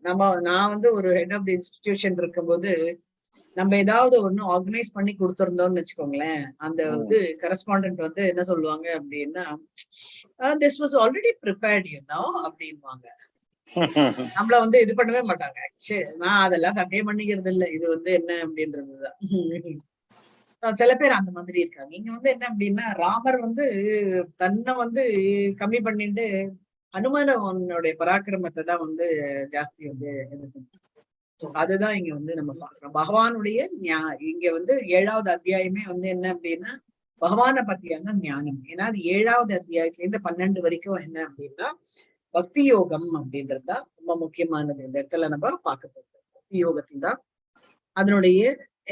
நான் வந்து ஒரு ஹெட் ஆஃப் தி இன்ஸ்டிடியூஷன் இருக்கும்போது நம்ம ஏதாவது ஒண்ணு ஆர்கனைஸ் பண்ணி கொடுத்திருந்தோம்னு வச்சுக்கோங்களேன், அந்த வந்து கரஸ்பாண்டன்ட் வந்து என்ன சொல்லுவாங்க அப்படின்னா, திஸ் வாஸ் ஆல்ரெடி ப்ரிப்பேர்ட் அப்படின்வாங்க. நம்மள வந்து இது பண்ணவே மாட்டாங்க. நான் அதெல்லாம் சட்டையே பண்ணிக்கிறது இல்லை, இது வந்து என்ன அப்படின்றதுதான். சில பேர் அந்த மாதிரி இருக்காங்க. இங்க வந்து என்ன அப்படின்னா, ராமர் வந்து தன்னை வந்து கம்மி பண்ணிட்டு அனுமனுடைய பராக்கிரமத்தை தான் வந்து ஜாஸ்தி வந்து அதுதான் இங்க வந்து நம்ம பாக்குறோம். பகவானுடைய இங்க வந்து 7வது அத்தியாயமே வந்து என்ன அப்படின்னா பகவானை பத்தியான ஞானம். ஏன்னா அது 7வது அத்தியாயத்துல இருந்து 12 வரைக்கும் என்ன அப்படின்னா பக்தி யோகம் அப்படின்றதுதான் ரொம்ப முக்கியமானது. இந்த இடத்துல நம்ம பார்க்க போறோம். பக்தி யோகத்தில் தான் அதனுடைய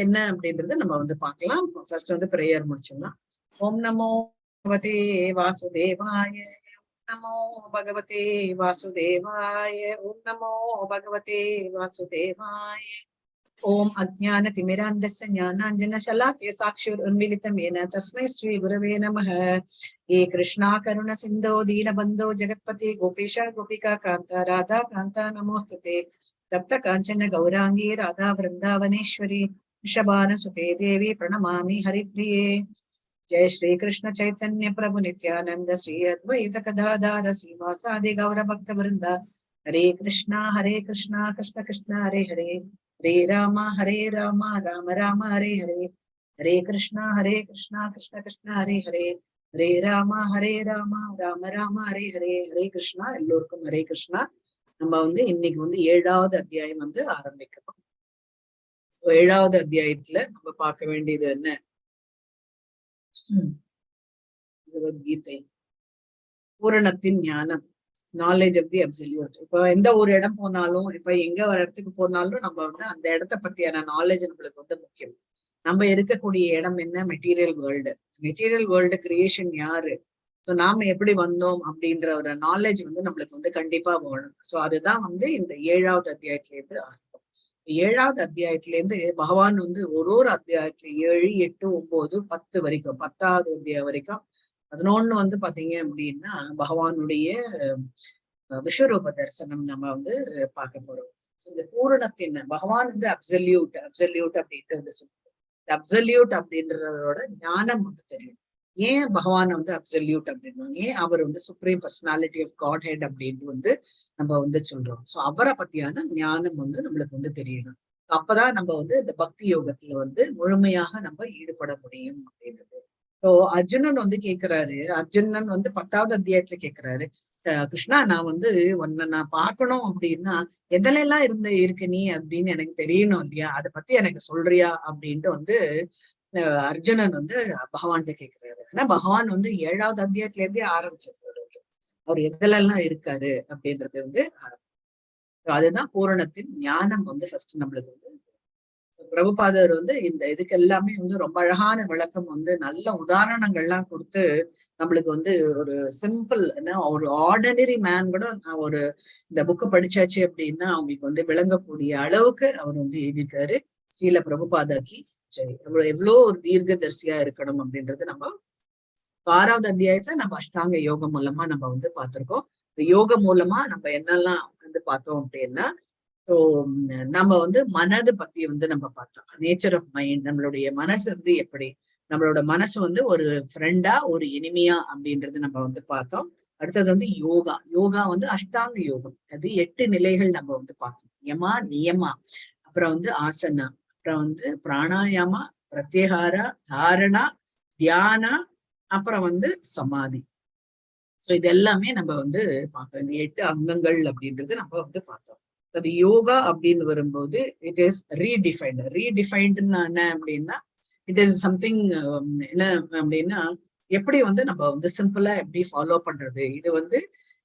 என்ன அப்படின்றத நம்ம வந்து பார்க்கலாம். ஃபர்ஸ்ட் வந்து பிரேயர் முடிச்சோம்னா, ஓம் நமோ பகவதே வாசுதேவாய, நமோ பகவதே வாசுதேவாய, ஓம் நமோ பகவதே வாசுதேவாய. ஓம் அஜ்ஞான திமிராந்தஸ்ய ஞானாஞ்சன ஷலாக்கய சாக்ஷுருன்மிலிதம் ஏன தஸ்மை ஸ்ரீ குரவே நமः. ஏ கிருஷ்ணா கருண சிந்தோ தீனபந்தோ ஜெகத்பதே கோபேஷ கோபிகா காந்தா ராதா காந்தா நமோஸ்துதே. தப்த காஞ்சன கௌராங்கி ராதா விருந்தாவனேஸ்வரி ரிஷபானுசுதே தேவி பிரணமாமி ஹரிப்ரியே. जय श्री कृष्ण चैतन्य प्रभु नित्यानंद श्री अद्वैत गदाधर श्रीवासादि गौर भक्त वृंद. हरे कृष्णा कृष्ण कृष्ण हरे हरे, हरे राम राम राम हरे हरे. हरे कृष्णा कृष्ण कृष्ण हरे हरे, हरे राम राम राम हरे हरे. हरे कृष्णा. எல்லோருக்கும் ஹரே கிருஷ்ணா. நம்ம வந்து இன்னைக்கு வந்து 7வது அத்தியாயம் வந்து ஆரம்பிக்கிறோம். 7வது அத்தியாயத்துல நம்ம பார்க்க வேண்டியது என்ன? பகவத்கீதை பூரணத்தின் ஞானம், நாலேஜ் ஆஃப் தி அப்சல்யூட். இப்ப எந்த ஒரு இடம் போனாலும், இப்ப எங்க ஒரு இடத்துக்கு போனாலும் நம்ம வந்து அந்த இடத்த பத்தியான நாலேஜ் நம்மளுக்கு வந்து முக்கியம். நம்ம இருக்கக்கூடிய இடம் என்ன? Material world. Material world creation யாரு, சோ நாம எப்படி வந்தோம் அப்படின்ற ஒரு நாலேஜ் வந்து நம்மளுக்கு வந்து கண்டிப்பா வேணும். சோ அதுதான் வந்து இந்த 7வது அத்தியாயத்துல இருந்து ஆரம்பம். 7வது அத்தியாயத்துல இருந்து பகவான் வந்து ஒரு அத்தியாயத்துல 7, 8, 9, 10 வரைக்கும், 10வது அத்தியாயம் வரைக்கும் 11 வந்து பாத்தீங்க அப்படின்னா பகவானுடைய விஸ்வரூப தரிசனம் நம்ம வந்து பார்க்க போறோம். இந்த பூரணத்தின் பகவான் வந்து அப்சல்யூட் அப்படின்ட்டு வந்து சொல்லுவோம். அப்சல்யூட் அப்படின்றதோட ஞானம் வந்து தெரியும். ஏன் பகவான் வந்து அப்சல்யூட் அப்படின்னா, ஏன் அவர் வந்து supreme personality of Godhead அப்படின்ட்டு வந்து நம்ம வந்து சொல்றோம். சோ அவரை பத்தியான ஞானம் வந்து நம்மளுக்கு வந்து தெரியணும். அப்பதான் நம்ம வந்து இந்த பக்தி யோகத்துல வந்து முழுமையாக நம்ம ஈடுபட முடியும் அப்படின்றது. இப்போ அர்ஜுனன் வந்து கேக்குறாரு, அர்ஜுனன் வந்து 10வது அத்தியாயத்துல கேக்குறாரு, கிருஷ்ணா நான் வந்து உன்னை நான் பார்க்கணும் அப்படின்னா எதுல எல்லாம் இருக்கு நீ அப்படின்னு எனக்கு தெரியணும் இல்லையா, அதை பத்தி எனக்கு சொல்றியா அப்படின்ட்டு வந்து அர்ஜுனன் வந்து பகவான்கிட்ட கேக்குறாரு. ஆனா பகவான் வந்து 7வது அத்தியாயத்துல இருந்தே ஆரம்பிச்சிருக்காரு அவர் எதுல எல்லாம் இருக்காரு அப்படின்றது வந்து அதுதான் பூரணத்தின் ஞானம் வந்து ஃபர்ஸ்ட் நம்மளுக்கு வந்து. பிரபுபாதர் வந்து இந்த இதுக்கு எல்லாமே வந்து ரொம்ப அழகான விளக்கம் வந்து நல்ல உதாரணங்கள்லாம் கொடுத்து நம்மளுக்கு வந்து ஒரு சிம்பிள் ஒரு ஆர்டினரி மேன் கூட ஒரு இந்த புக்கு படிச்சாச்சு அப்படின்னா அவங்களுக்கு வந்து விளங்கக்கூடிய அளவுக்கு அவர் வந்து எழுதியிருக்காரு. ஸ்ரீல பிரபுபாதாக்கு சரி, எவ்வளவு ஒரு தீர்க்கதரிசியா இருக்கணும் அப்படின்றது நம்ம 6வது அத்தியாயத்தை நம்ம அஷ்டாங்க யோகம் மூலமா நம்ம வந்து பார்த்திருக்கோம். இந்த யோகம் மூலமா நம்ம என்னெல்லாம் வந்து பார்த்தோம் அப்படின்னா, நம்ம வந்து மனது பத்தி வந்து நம்ம பார்த்தோம். நேச்சர் ஆஃப் மைண்ட், நம்மளுடைய மனசு வந்து எப்படி, நம்மளோட மனசு வந்து ஒரு ஃப்ரெண்டா ஒரு இனிமையா அப்படின்றது நம்ம வந்து பார்த்தோம். அடுத்தது வந்து யோகா வந்து அஷ்டாங்க யோகம். அது 8 நிலைகள் நம்ம வந்து பார்த்தோம். யமா, நியமா, அப்புறம் வந்து ஆசனா, அப்புறம் வந்து பிராணாயாமா, பிரத்யேகாரா, தாரணா, தியானா, அப்புறம் வந்து சமாதி. சோ இது எல்லாமே நம்ம வந்து பார்த்தோம். இந்த 8 அங்கங்கள் அப்படின்றது நம்ம வந்து பார்த்தோம். அது யோகா அப்படின்னு வரும்போது இட் இஸ் ரீடிஃபைன்டுன்னா என்ன அப்படின்னா, இட் இஸ் சம்திங் என்ன அப்படின்னா எப்படி வந்து நம்ம வந்து சிம்பிளா எப்படி ஃபாலோ பண்றது. இது வந்து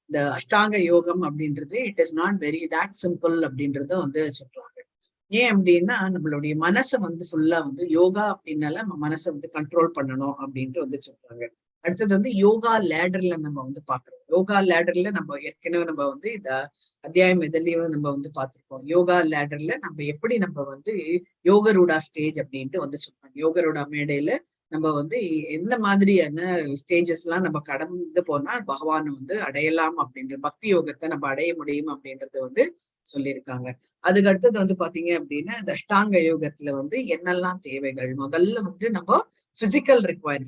இந்த அஷ்டாங்க யோகம் அப்படின்றது it is not very that simple அப்படின்றத வந்து சொல்றாங்க. ஏன் அப்படின்னா நம்மளுடைய மனசை வந்து ஃபுல்லா வந்து யோகா அப்படின்னால நம்ம மனசை வந்து கண்ட்ரோல் பண்ணணும் அப்படின்ட்டு வந்து சொல்றாங்க. அடுத்தது வந்து யோகா லேடர்ல நம்ம வந்து பாக்குறோம். யோகா லேடர்ல நம்ம ஏற்கனவே நம்ம வந்து இந்த அத்தியாயம் எதுலயும் நம்ம வந்து பார்த்திருக்கோம். யோகா லேடர்ல நம்ம எப்படி நம்ம வந்து யோகரூடா ஸ்டேஜ் அப்படின்ட்டு வந்து சொல்றாங்க. யோகரூடா மேடையில நம்ம வந்து எந்த மாதிரியான ஸ்டேஜஸ் எல்லாம் நம்ம கடந்து போனா பகவான் வந்து அடையலாம் அப்படின்ற பக்தி யோகத்தை நம்ம அடைய முடியும் அப்படின்றது வந்து சொல்லியிருக்காங்க. அதுக்கு அடுத்தது வந்து பாத்தீங்க அப்படின்னா இந்த அஷ்டாங்க யோகத்துல வந்து என்னெல்லாம் தேவைகள், முதல்ல வந்து நம்ம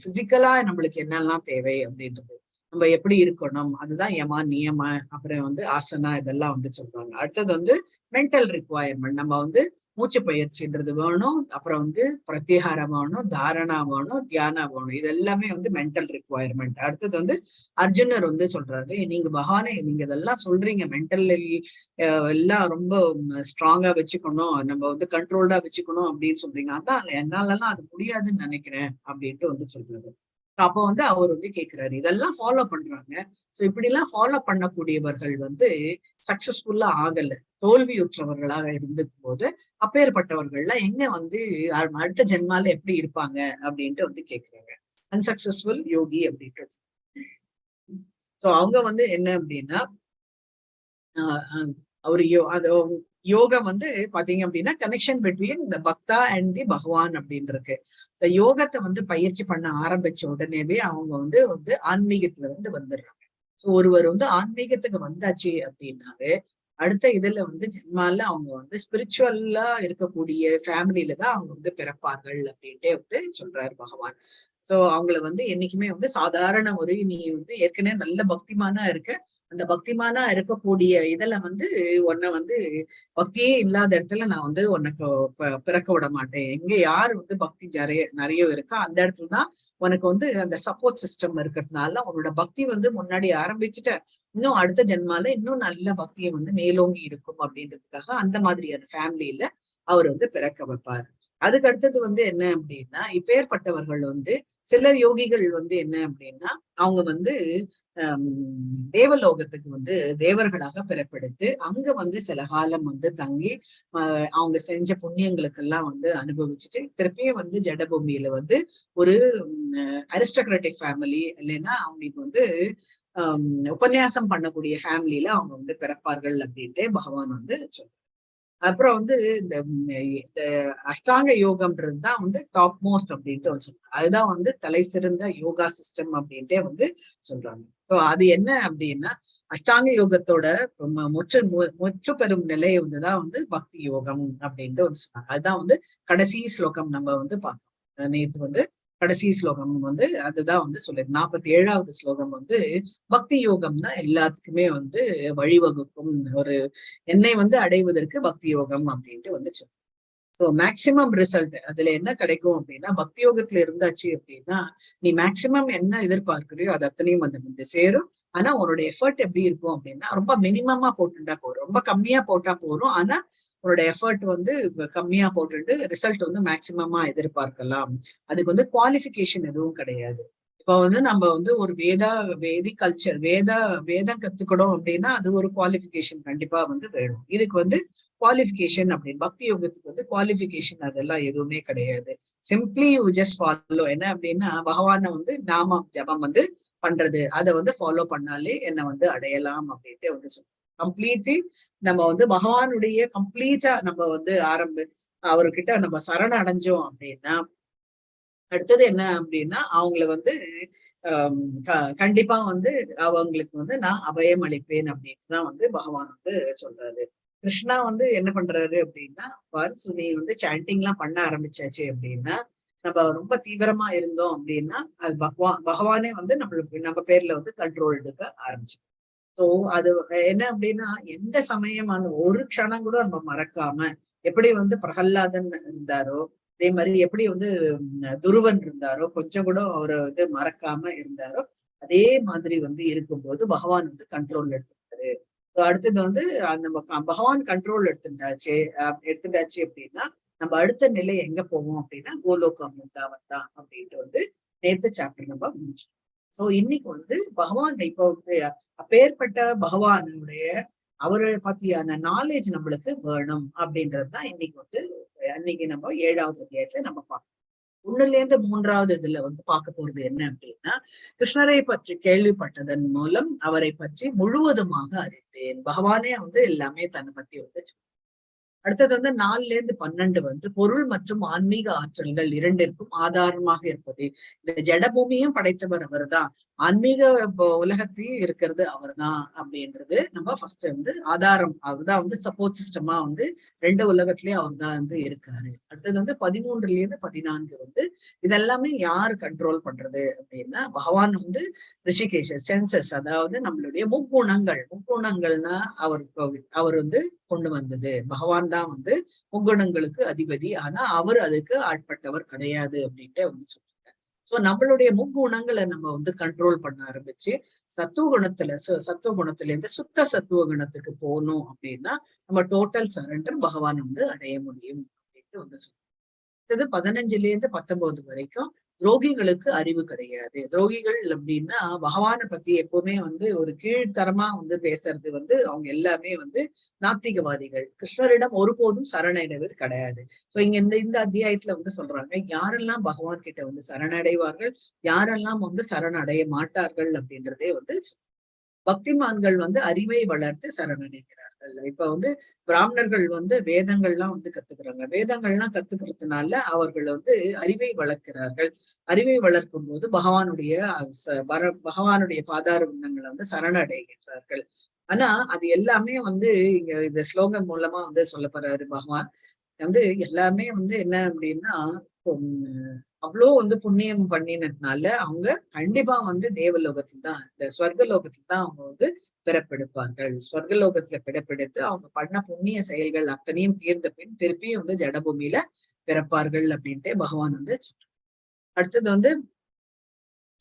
பிசிக்கலா நம்மளுக்கு என்னெல்லாம் தேவை அப்படின்றது, நம்ம எப்படி இருக்கணும், அதுதான் யமா நியம, அப்புறம் வந்து ஆசனா, இதெல்லாம் வந்து சொல்றாங்க. அடுத்தது வந்து மென்டல் ரிக்குவயர்மெண்ட், நம்ம வந்து மூச்சு பயிற்சின்றது வேணும், அப்புறம் வந்து பிரத்யாகாரம் வேணும், தாரணா வேணும், தியானா வேணும். இது எல்லாமே வந்து மென்டல் ரிக்குவயர்மெண்ட். அடுத்தது வந்து அர்ஜுனர் வந்து சொல்றாரு, நீங்க பகவானே நீங்க இதெல்லாம் சொல்றீங்க, மென்டலி எல்லாம் ரொம்ப ஸ்ட்ராங்கா வச்சுக்கணும், நம்ம வந்து கண்ட்ரோல்டா வச்சுக்கணும் அப்படின்னு சொல்றீங்க, அதான் என்னாலலாம் அது முடியாதுன்னு நினைக்கிறேன் அப்படின்ட்டு வந்து சொல்றாரு. அப்ப வந்து அவர் வந்து கேட்கிறாரு, இதெல்லாம் ஃபாலோ பண்றாங்க, சோ இப்படி எல்லாம் ஃபாலோ பண்ணக்கூடியவர்கள் வந்து சக்சஸ்ஃபுல்லா ஆகல, தோல்வியுற்றவர்களாக இருந்துக்கும் போது அப்பேற்பட்டவர்கள்லாம் எங்க வந்து அடுத்த ஜென்மால எப்படி இருப்பாங்க அப்படின்ட்டு வந்து கேக்குறாங்க. அன்சக்சஸ்ஃபுல் யோகி அப்படின்ட்டு. சோ அவங்க வந்து என்ன அப்படின்னா ஒரு யோகம் வந்து பாத்தீங்க அப்படின்னா கனெக்ஷன் பிட்வீன் இந்த பக்தா அண்ட் தி பகவான் அப்படின்னு இருக்கு. இந்த யோகத்தை வந்து பயிற்சி பண்ண ஆரம்பிச்ச உடனேவே அவங்க வந்து ஆன்மீகத்துல வந்து வந்துடுறாங்க. சோ ஒருவர் வந்து ஆன்மீகத்துக்கு வந்தாச்சு அப்படின்னாவே அடுத்த இதுல வந்து ஜென்மால அவங்க வந்து ஸ்பிரிச்சுவல்லா இருக்கக்கூடிய ஃபேமிலியில தான் அவங்க வந்து பிறப்பார்கள் அப்படின்ட்டே வந்து சொல்றாரு பகவான். சோ அவங்கள வந்து என்னைக்குமே வந்து சாதாரண ஒரு நீ வந்து ஏற்கனவே நல்ல பக்திமானா இருக்க, அந்த பக்திமானா இருக்கக்கூடிய இதுல வந்து உன்னை வந்து பக்தியே இல்லாத இடத்துல நான் வந்து உனக்கு பிறக்க விட மாட்டேன். எங்க யாரு வந்து பக்தி நிறைய இருக்கா அந்த இடத்துலதான் உனக்கு வந்து அந்த சப்போர்ட் சிஸ்டம் இருக்கிறதுனால உன்னோட பக்தி வந்து முன்னாடி ஆரம்பிச்சுட்ட, இன்னும் அடுத்த ஜென்மால இன்னும் நல்ல பக்தியை வந்து மேலோங்கி இருக்கும் அப்படின்றதுக்காக அந்த மாதிரியான ஃபேமிலியில அவர் வந்து பிறக்க வைப்பார். அதுக்கு அடுத்தது வந்து என்ன அப்படின்னா இப்பேற்பட்டவர்கள் வந்து சில யோகிகள் வந்து என்ன அப்படின்னா அவங்க வந்து தேவலோகத்துக்கு வந்து தேவர்களாக பிறப்பெடுத்து அங்க வந்து சில காலம் வந்து தங்கி அவங்க செஞ்ச புண்ணியங்களுக்கெல்லாம் வந்து அனுபவிச்சுட்டு திருப்பியும் வந்து ஜடபூமியில வந்து ஒரு அரிஸ்டோக்ராட்டிக் ஃபேமிலி இல்லைன்னா அவங்களுக்கு வந்து உபன்யாசம் பண்ணக்கூடிய ஃபேமிலியில அவங்க வந்து பிறப்பார்கள் அப்படின்ட்டு பகவான் வந்து சொல்றாரு. அப்புறம் வந்து இந்த அஷ்டாங்க யோகம்ன்றது தான் வந்து டாப் மோஸ்ட் அப்படின்ட்டு வந்து சொல்றாங்க. அதுதான் வந்து தலை சிறந்த யோகா சிஸ்டம் அப்படின்ட்டே வந்து சொல்றாங்க. ஸோ அது என்ன அப்படின்னா அஷ்டாங்க யோகத்தோட முற்று பெறும் நிலை வந்துதான் வந்து பக்தி யோகம் அப்படின்ட்டு வந்து சொன்னாங்க. அதுதான் வந்து கடைசி ஸ்லோகம் நம்ம வந்து பார்த்தோம் நேத்து வந்து. கடைசி ஸ்லோகம் வந்து அதுதான் வந்து சொல்லு 47வது ஸ்லோகம் வந்து பக்தி யோகம் தான் எல்லாத்துக்குமே வந்து வழிவகுக்கும் ஒரு என்னை வந்து அடைவதற்கு பக்தி யோகம் அப்படின்ட்டு வந்து சொல்லுவோம். ஸோ மேக்சிமம் ரிசல்ட் அதுல என்ன கிடைக்கும் அப்படின்னா பக்தி யோகத்துல இருந்தாச்சு அப்படின்னா நீ மேக்சிமம் என்ன எதிர்பார்க்கிறியோ அது அத்தனையும் வந்து சேரும். ஆனா உன்னோட எஃபர்ட் எப்படி இருக்கும் அப்படின்னா ரொம்ப மினிமமா போட்டுட்டா போறோம், ரொம்ப கம்மியா போட்டா போறோம். ஆனா உன்னோட எஃபர்ட் வந்து கம்மியா போட்டுட்டு ரிசல்ட் வந்து மேக்சிமமா எதிர்பார்க்கலாம். அதுக்கு வந்து குவாலிஃபிகேஷன் எதுவும் கிடையாது. இப்போ வந்து நம்ம வந்து ஒரு வேதி கல்ச்சர் வேதம் கத்துக்கணும் அப்படின்னா அது ஒரு குவாலிஃபிகேஷன் கண்டிப்பா வந்து வேணும். இதுக்கு வந்து குவாலிஃபிகேஷன் அப்படின்னு பக்தி யோகத்துக்கு வந்து குவாலிஃபிகேஷன் அதெல்லாம் எதுவுமே கிடையாது. Simply you just follow. என்ன அப்படின்னா பகவானை வந்து நாம ஜபம் வந்து பண்றது, அதை வந்து ஃபாலோ பண்ணாலே என்ன வந்து அடையலாம் அப்படின்ட்டு வந்து சொல்லுவோம். கம்ப்ளீட்லி நம்ம வந்து பகவானுடைய கம்ப்ளீட்டா நம்ம வந்து அவர்கிட்ட நம்ம சரண அடைஞ்சோம் அப்படின்னா அடுத்தது என்ன அப்படின்னா அவங்கள வந்து கண்டிப்பா வந்து அவங்களுக்கு வந்து நான் அபயம் அளிப்பேன் அப்படின்னு தான் வந்து பகவான் வந்து சொல்றாரு. கிருஷ்ணா வந்து என்ன பண்றாரு அப்படின்னா நீ வந்து சாண்டிங் எல்லாம் பண்ண ஆரம்பிச்சாச்சு அப்படின்னா நம்ம ரொம்ப தீவிரமா இருந்தோம் அப்படின்னா அது பகவானே வந்து நம்ம பேர்ல வந்து கண்ட்ரோல் எடுக்க ஆரம்பிச்சு. ஸோ அது என்ன அப்படின்னா எந்த சமயமான ஒரு க்ஷணம் கூட நம்ம மறக்காம எப்படி வந்து பிரகல்லாதன் இருந்தாரோ அதே மாதிரி எப்படி வந்து துருவன் இருந்தாரோ கொஞ்சம் கூட அவரை வந்து மறக்காம இருந்தாரோ அதே மாதிரி வந்து இருக்கும்போது பகவான் வந்து கண்ட்ரோல் எடுத்துட்டாரு. அடுத்தது வந்து நம்ம பகவான் கண்ட்ரோல் எடுத்துட்டாச்சு அப்படின்னா நம்ம அடுத்த நிலை எங்க போவோம் அப்படின்னா கோலோகம் வந்தாவன் தான் அப்படின்ட்டு வந்து நேத்து சாப்டர் நம்ம முடிச்சோம். சோ இன்னைக்கு வந்து பகவான் இப்போ வந்து அப்பேற்பட்ட பகவானுடைய அவரை பத்தியான நாலேஜ் நம்மளுக்கு வேணும் அப்படின்றதுதான் இன்னைக்கு வந்து அன்னைக்கு நம்ம 7வது அத்தியாயத்துல நம்ம பார்க்கணும். 1ல இருந்து 3வது இதுல வந்து பார்க்க போறது என்ன அப்படின்னா கிருஷ்ணரை பற்றி கேள்விப்பட்டதன் மூலம் அவரை பற்றி முழுவதுமாக அறிந்தேன். பகவானே வந்து எல்லாமே தன்னை பத்தி வந்து அடுத்தது வந்து 4ல இருந்து 12 வந்து பொருள் மற்றும் ஆன்மீக ஆற்றல்கள் இரண்டிற்கும் ஆதாரமாக இருப்பது. இந்த ஜடபூமியும் படைத்தவர் அவர்தான், ஆன்மீக உலகத்தையும் இருக்கிறது அவர்தான் அப்படின்றது நம்ம ஃபர்ஸ்ட் வந்து ஆதாரம். அவர்தான் வந்து சப்போர்ட் சிஸ்டமா வந்து 2 உலகத்திலயும் அவர் தான் வந்து இருக்காரு. அடுத்தது வந்து 13ல இருந்து 14 வந்து இதெல்லாமே யாரு கண்ட்ரோல் பண்றது அப்படின்னா பகவான் வந்து ரிஷிகேஷ சென்சஸ், அதாவது நம்மளுடைய முக்குணங்கள்னா அவர் வந்து கொண்டு வந்தது. பகவான் தான் வந்து முக்குணங்களுக்கு அதிபதி, ஆனா அவர் அதுக்கு ஆட்பட்டவர் கிடையாது அப்படின்ட்டு வந்து சொல்றாங்க. சோ நம்மளுடைய முக்குணங்களை நம்ம வந்து கண்ட்ரோல் பண்ண ஆரம்பிச்சு சத்துவ குணத்துல இருந்து சுத்த சத்துவ குணத்துக்கு போகணும் அப்படின்னா நம்ம டோட்டல் சரண்டர் பகவான் வந்து அடைய முடியும் அப்படின்ட்டு வந்து சொல்றாங்க. 15ல இருந்து 19 வரைக்கும் துரோகிகளுக்கு அறிவு கிடையாது. துரோகிகள் அப்படின்னா பகவானை பத்தி எப்பவுமே வந்து ஒரு கீழ்த்தரமா வந்து பேசுறது வந்து அவங்க எல்லாமே வந்து நாத்திகவாதிகள். கிருஷ்ணரிடம் ஒருபோதும் சரணடைவது கிடையாது. சோ இங்க இந்த அத்தியாயத்துல வந்து சொல்றாங்க, யாரெல்லாம் பகவான் கிட்ட வந்து சரணடைவார்கள், யாரெல்லாம் வந்து சரணடைய மாட்டார்கள் அப்படின்றதே வந்து பக்திமான்கள் வந்து அறிவை வளர்த்து சரணடைகிறார்கள். இப்ப வந்து பிராமணர்கள் வந்து வேதங்கள்லாம் வந்து கத்துக்கிறாங்க. வேதங்கள்லாம் கத்துக்கிறதுனால அவர்கள் வந்து அறிவை வளர்க்கிறார்கள். அறிவை வளர்க்கும் போது பகவானுடைய பாதார விந்தங்களை வந்து சரணடைகின்றார்கள். ஆனா அது எல்லாமே வந்து இங்க இந்த ஸ்லோகம் மூலமா வந்து சொல்லப்படுறாரு பகவான் வந்து எல்லாமே வந்து என்ன அப்படின்னா அவ்வளோ வந்து புண்ணியம் பண்ணினதுனால அவங்க கண்டிப்பா வந்து தேவலோகத்தில் தான், இந்த ஸ்வர்கலோகத்தில் தான் அவங்க வந்து பிறப்பெடுப்பார்கள். ஸ்வர்கலோகத்துல பிறப்பெடுத்து அவங்க பண்ண புண்ணிய செயல்கள் அத்தனையும் தீர்ந்த பின் திருப்பியும் வந்து ஜடபூமியில பிறப்பார்கள் அப்படின்ட்டு பகவான் வந்து அடுத்தது வந்து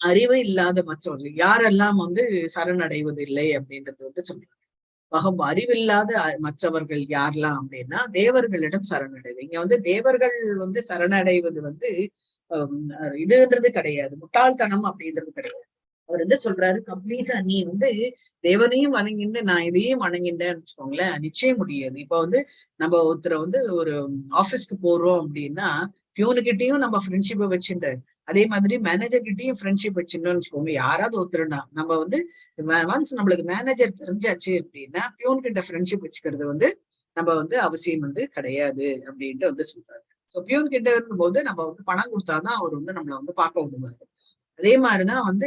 அறிவு இல்லாத மற்றவர்கள் யாரெல்லாம் வந்து சரணடைவது இல்லை அப்படின்றது வந்து சொல்றாங்க. அறிவில்லாத மற்றவர்கள் யாரெல்லாம் அப்படின்னா தேவர்களிடம் சரணடைவது. இங்க வந்து தேவர்கள் வந்து சரணடைவது வந்து இதுன்றது கிடையாது, முட்டாள்தனம் அப்படின்றது கிடையாது. அவர் வந்து சொல்றாரு கம்ப்ளீட்டா நீ வந்து தேவனையும் வணங்கிட்டு நான் இதையும் வணங்கிட்டேன்னு வச்சுக்கோங்களேன், நிச்சயம் முடியாது. இப்ப வந்து நம்ம ஒருத்தரை வந்து ஒரு ஆபீஸ்க்கு போறோம் அப்படின்னா பியூனுக்கிட்டையும் நம்ம ஃப்ரெண்ட்ஷிப்பை வச்சுட்டு அதே மாதிரி மேனேஜர் கிட்டையும் ஃப்ரெண்ட்ஷிப் வச்சுட்டோம்னு வச்சுக்கோங்க. யாராவது ஒருத்தருனா நம்ம வந்து ஒன்ஸ் நம்மளுக்கு மேனேஜர் தெரிஞ்சாச்சு அப்படின்னா பியூன் கிட்ட ஃப்ரெண்ட்ஷிப் வச்சுக்கிறது வந்து நம்ம வந்து அவசியம் வந்து கிடையாது அப்படின்ட்டு வந்து சொல்றாரு. ஸோ பியூன் கிட்ட இருக்கும்போது நம்ம வந்து பணம் கொடுத்தாதான் அவர் வந்து நம்மளை வந்து பார்க்க விடுவாரு. அதே மாதிரிதான் வந்து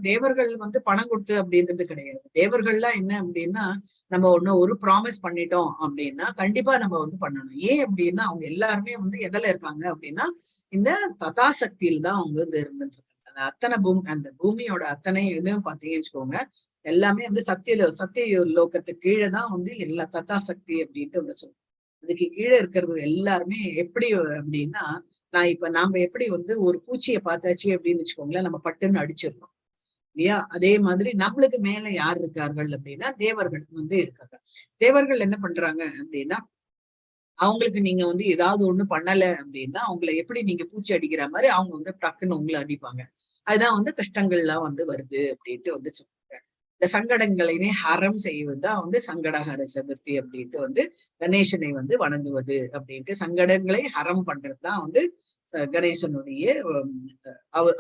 தேவர்கள் வந்து பணம் கொடுத்து அப்படின்றது கிடையாது. தேவர்கள்லாம் என்ன அப்படின்னா நம்ம ஒரு ப்ராமிஸ் பண்ணிட்டோம் அப்படின்னா கண்டிப்பா நம்ம வந்து பண்ணணும். ஏன் அப்படின்னா அவங்க எல்லாருமே வந்து எதில் இருக்காங்க அப்படின்னா இந்த ததாசக்தியில தான் அவங்க வந்து இருந்துட்டு இருக்காங்க. அந்த அத்தனை அந்த பூமியோட அத்தனை இதுவும் பார்த்தீங்கன்னு வச்சுக்கோங்க, எல்லாமே வந்து சத்திய லோகத்துக்கு கீழே தான் வந்து எல்லா ததாசக்தி அப்படின்ட்டு வந்து சொல்லுவோம். அதுக்கு கீழே இருக்கிறது எல்லாருமே எப்படி அப்படின்னா நாம எப்படி வந்து ஒரு பூச்சியை பார்த்தாச்சு அப்படின்னு வச்சுக்கோங்களேன், நம்ம பட்டுன்னு அடிச்சிடணும் இல்லையா? அதே மாதிரி நம்மளுக்கு மேல யார் இருக்கார்கள் அப்படின்னா தேவர்கள் வந்து இருக்காங்க. தேவர்கள் என்ன பண்றாங்க அப்படின்னா அவங்களுக்கு நீங்க வந்து ஏதாவது ஒண்ணு பண்ணல அப்படின்னா அவங்களை எப்படி நீங்க பூச்சி அடிக்கிற மாதிரி அவங்க வந்து டக்குன்னு உங்களை அடிப்பாங்க. அதுதான் வந்து கஷ்டங்கள்லாம் வந்து வருது அப்படின்ட்டு வந்து சொல்றாங்க. இந்த சங்கடங்களையுமே ஹரம் செய்வதுதான் வந்து சங்கடஹர சதுர்த்தி அப்படின்ட்டு வந்து கணேசனை வந்து வணங்குவது அப்படின்ட்டு சங்கடங்களை ஹரம் பண்றதுதான் வந்து கணேசனுடைய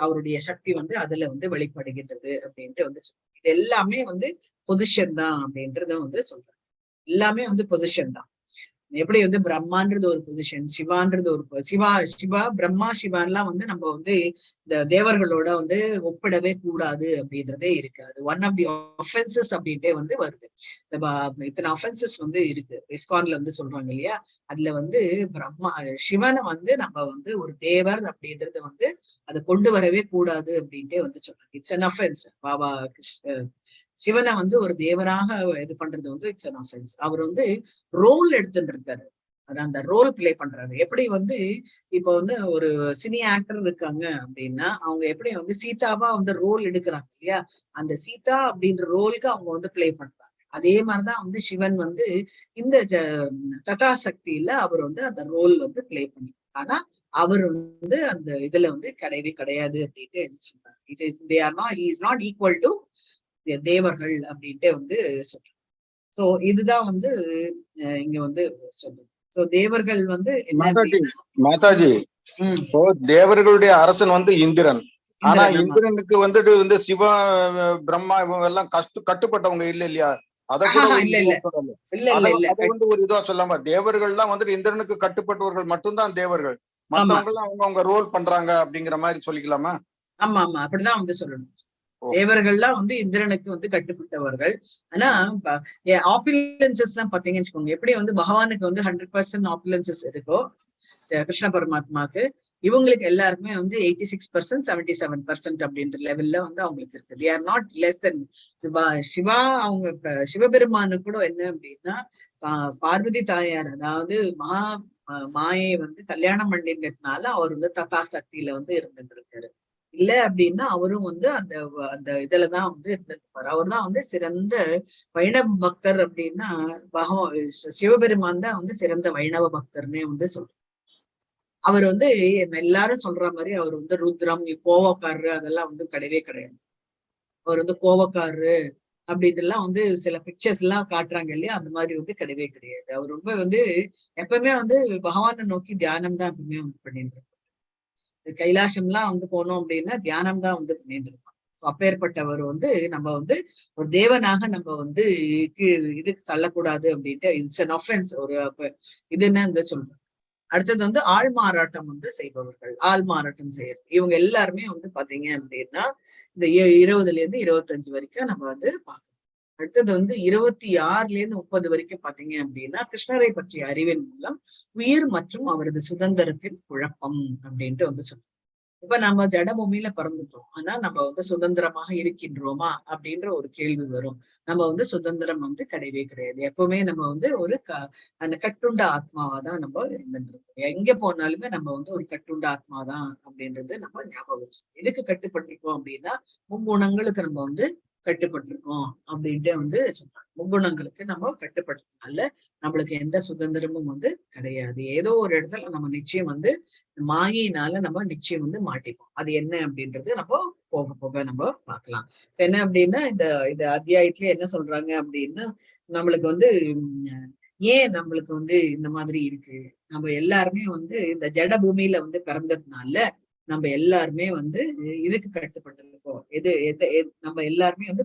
அவருடைய சக்தி வந்து அதுல வந்து வெளிப்படுகின்றது அப்படின்ட்டு வந்து சொல்றாங்க. இது எல்லாமே வந்து பொசிஷன் தான் அப்படின்றத வந்து சொல்றாங்க. எல்லாமே வந்து பொசிஷன் தான். எப்படி வந்து பிரம்மான்றது ஒரு பொசிஷன், சிவான்றது ஒரு சிவா பிரம்மா சிவான்லாம் வந்து நம்ம வந்து இந்த தேவர்களோட வந்து ஒப்பிடவே கூடாது அப்படின்றதே இருக்கு. அது ஒன் ஆஃப் தி ஒஃபென்சஸ் அப்படின்ட்டே வந்து வருது. இத்தனை ஒஃபென்சஸ் வந்து இருக்கு இஸ்கான்ல வந்து சொல்றாங்க இல்லையா? அதுல வந்து சிவனை வந்து நம்ம வந்து ஒரு தேவர் அப்படின்றது வந்து அதை கொண்டு வரவே கூடாது அப்படின்ட்டே வந்து சொல்றாங்க. It's an offence. பாபா சிவனை வந்து ஒரு தேவராக இது பண்றது வந்து இட்ஸ் அன் ஆஃபென்ஸ். அவர் வந்து ரோல் எடுத்துட்டு இருக்காரு, அந்த ரோல் பிளே பண்றாரு. எப்படி வந்து இப்ப வந்து ஒரு சினி ஆக்டர் இருக்காங்க அப்படின்னா அவங்க எப்படி வந்து சீதாவா வந்து ரோல் எடுக்கிறாங்க இல்லையா? அந்த சீதா அப்படின்ற ரோலுக்கு அவங்க வந்து பிளே பண்றாங்க. அதே மாதிரிதான் வந்து சிவன் வந்து இந்த ததாசக்தியில அவர் வந்து அந்த ரோல் வந்து பிளே பண்ணி, ஆனா அவர் வந்து அந்த இதுல வந்து கிடையாது அப்படின்ட்டு சொல்றாங்க. he is not equal to தேவர்கள் அப்படின்ட்டு வந்து சொல்றாங்க. சோ இதுதான் வந்து இங்க வந்து சொல்றது. சோ தேவர்கள் வந்து மாதாஜி தேவர்களுடைய அரசன் வந்து இந்திரன். ஆனா இந்திரனுக்கு வந்துட்டு வந்து சிவா பிரம்மா இவங்க எல்லாம் கட்டுப்பட்டவங்க இல்ல இல்லையா? அத கூட இல்ல இல்ல இல்ல இல்ல இல்ல அத வந்து ஒரு இதுவா சொல்லாம தேவர்கள்லாம் வந்துட்டு இந்திரனுக்கு கட்டுப்பட்டவர்கள் மட்டும்தான் தேவர்கள், மத்தவங்க எல்லாம் அவங்க ரோல் பண்றாங்க அப்படிங்கிற மாதிரி சொல்லிக்கலாமா? ஆமா ஆமா அப்படிதான் வந்து சொல்லணும். தேவர்கள்லாம் வந்து இந்திரனுக்கு வந்து கட்டுப்பட்டவர்கள். ஆனா ஆப்புலன்சஸ் எல்லாம் பாத்தீங்கன்னு வச்சுக்கோங்க, எப்படி வந்து பகவானுக்கு வந்து 100% ஆப்புலன்சஸ் இருக்கோ கிருஷ்ண பரமாத்மாக்கு, இவங்களுக்கு எல்லாருக்குமே வந்து 86% 77% அப்படின்ற லெவல்ல வந்து அவங்களுக்கு இருக்கு. they are not less than Siva. அவங்க சிவபெருமானு கூட என்ன அப்படின்னா பார்வதி தாயார், அதாவது மாயை வந்து கல்யாணம் பண்ணினதுனால அவர் வந்து ததா சக்தியில வந்து இருந்துட்டு இருக்காரு. இல்ல அப்படின்னா அவரும் வந்து அந்த அந்த இதுலதான் வந்து இருந்திருப்பாரு. அவர் தான் வந்து சிறந்த வைணவ பக்தர் அப்படின்னா சிவபெருமான் தான் வந்து சிறந்த வைணவ பக்தர்னே வந்து சொல்றாரு. அவர் வந்து எல்லாரும் சொல்ற மாதிரி அவர் வந்து ருத்ரம், கோவக்காரரு அதெல்லாம் வந்து கிடையவே கிடையாது. அவர் வந்து கோவக்காரரு அப்படின்ட்டுலாம் வந்து சில பிக்சர்ஸ் எல்லாம் காட்டுறாங்க இல்லையா, அந்த மாதிரி வந்து கிடையவே கிடையாது. அவர் ரொம்ப வந்து எப்பவுமே வந்து பகவானை நோக்கி தியானம் தான் எப்பவுமே வந்து பண்ணிட்டு இருப்பார். கைலாசம்லாம் வந்து போனோம் அப்படின்னா தியானம் தான் வந்து பண்ணிட்டு இருப்பாங்க. அப்பேற்பட்டவர் வந்து நம்ம வந்து ஒரு தேவனாக நம்ம வந்து இதுக்கு தள்ளக்கூடாது அப்படின்ட்டு இட்ஸ் அன் ஆஃபென்ஸ். ஒரு இது என்ன சொல்றோம். அடுத்தது வந்து ஆள் மாறாட்டம் வந்து செய்பவர்கள், ஆள் மாறாட்டம் செய்யறது, இவங்க எல்லாருமே வந்து பாத்தீங்க அப்படின்னா இந்த 20ல இருந்து 25 வரைக்கும் நம்ம வந்து பார்க்கணும். அடுத்தது வந்து 26ல இருந்து 30 வரைக்கும் பாத்தீங்க அப்படின்னா கிருஷ்ணரை பற்றிய அறிவின் மூலம் உயிர் மற்றும் அவரது சுதந்திரத்தின் குழப்பம் அப்படின்ட்டு வந்து சொல்லுவோம். இப்ப நம்ம ஜடபூமியில பிறந்துட்டோம், ஆனா நம்ம வந்து சுதந்திரமாக இருக்கின்றோமா அப்படின்ற ஒரு கேள்வி வரும். நம்ம வந்து சுதந்திரம் வந்து கிடையவே கிடையாது. எப்பவுமே நம்ம வந்து ஒரு அந்த கட்டுண்ட ஆத்மாவா தான் நம்ம இருந்துட்டு இருக்கோம். எங்க போனாலுமே நம்ம வந்து ஒரு கட்டுண்ட ஆத்மாதான் அப்படின்றது நம்ம ஞாபகம் வச்சோம். எதுக்கு கட்டுப்பட்டிருக்கோம் அப்படின்னா முக்குணங்களுக்கு நம்ம வந்து கட்டுப்பட்டிருக்கோம் அப்படின்ட்டு வந்து சொல்றாங்க. முக்குணங்களுக்கு நம்ம கட்டுப்பட்டதுனால நம்மளுக்கு எந்த சுதந்திரமும் வந்து கிடையாது. ஏதோ ஒரு இடத்துல நம்ம நிச்சயம் வந்து மாயினால நம்ம நிச்சயம் வந்து மாட்டிப்போம். அது என்ன அப்படின்றது நம்ம போக போக நம்ம பார்க்கலாம். என்ன அப்படின்னா இந்த அத்தியாயத்துல என்ன சொல்றாங்க அப்படின்னா நம்மளுக்கு வந்து ஏன் நம்மளுக்கு வந்து இந்த மாதிரி இருக்கு, நம்ம எல்லாருமே வந்து இந்த ஜட பூமியில வந்து பிறந்ததுனால நம்ம எல்லாருமே வந்து இதுக்கு கட்டுப்பட்டிருக்கோம். நம்ம எல்லாருமே வந்து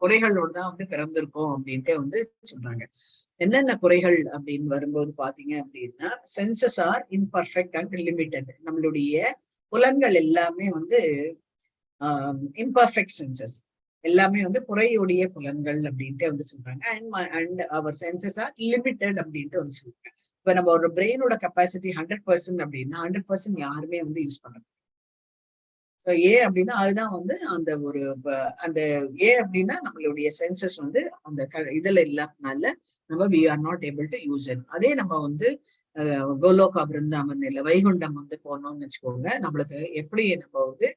குறைகளோட தான் வந்து பிறந்திருக்கோம் அப்படின்ட்டு வந்து சொல்றாங்க. என்னென்ன குறைகள் அப்படின்னு வரும்போது பாத்தீங்க அப்படின்னா senses are imperfect and limited. நம்மளுடைய புலன்கள் எல்லாமே வந்து இம்பர்ஃபெக்ட் சென்சஸ், எல்லாமே வந்து குறையுடைய புலன்கள் அப்படின்ட்டு வந்து சொல்றாங்க. அண்ட் அவர் சென்சஸ் ஆர் லிமிட்டட் அப்படின்ட்டு வந்து சொல்றாங்க. இப்ப நம்ம ஒரு பிரெயினோட கெப்பாசிட்டி 100% அப்படின்னா 100% யாருமே வந்து யூஸ் பண்ண. ஏன் அப்படின்னா அதுதான் வந்து அந்த ஒரு அந்த ஏன் அப்படின்னா நம்மளுடைய சென்சஸ் வந்து அந்த இதுல இல்லாதனால நம்ம we are not able to use it. அதே நம்ம வந்து கோலோகா பிருந்தாமன் இல்ல வைகுண்டம் வந்து போனோம்னு வச்சுக்கோங்க, நம்மளுக்கு எப்படி நம்ம வந்து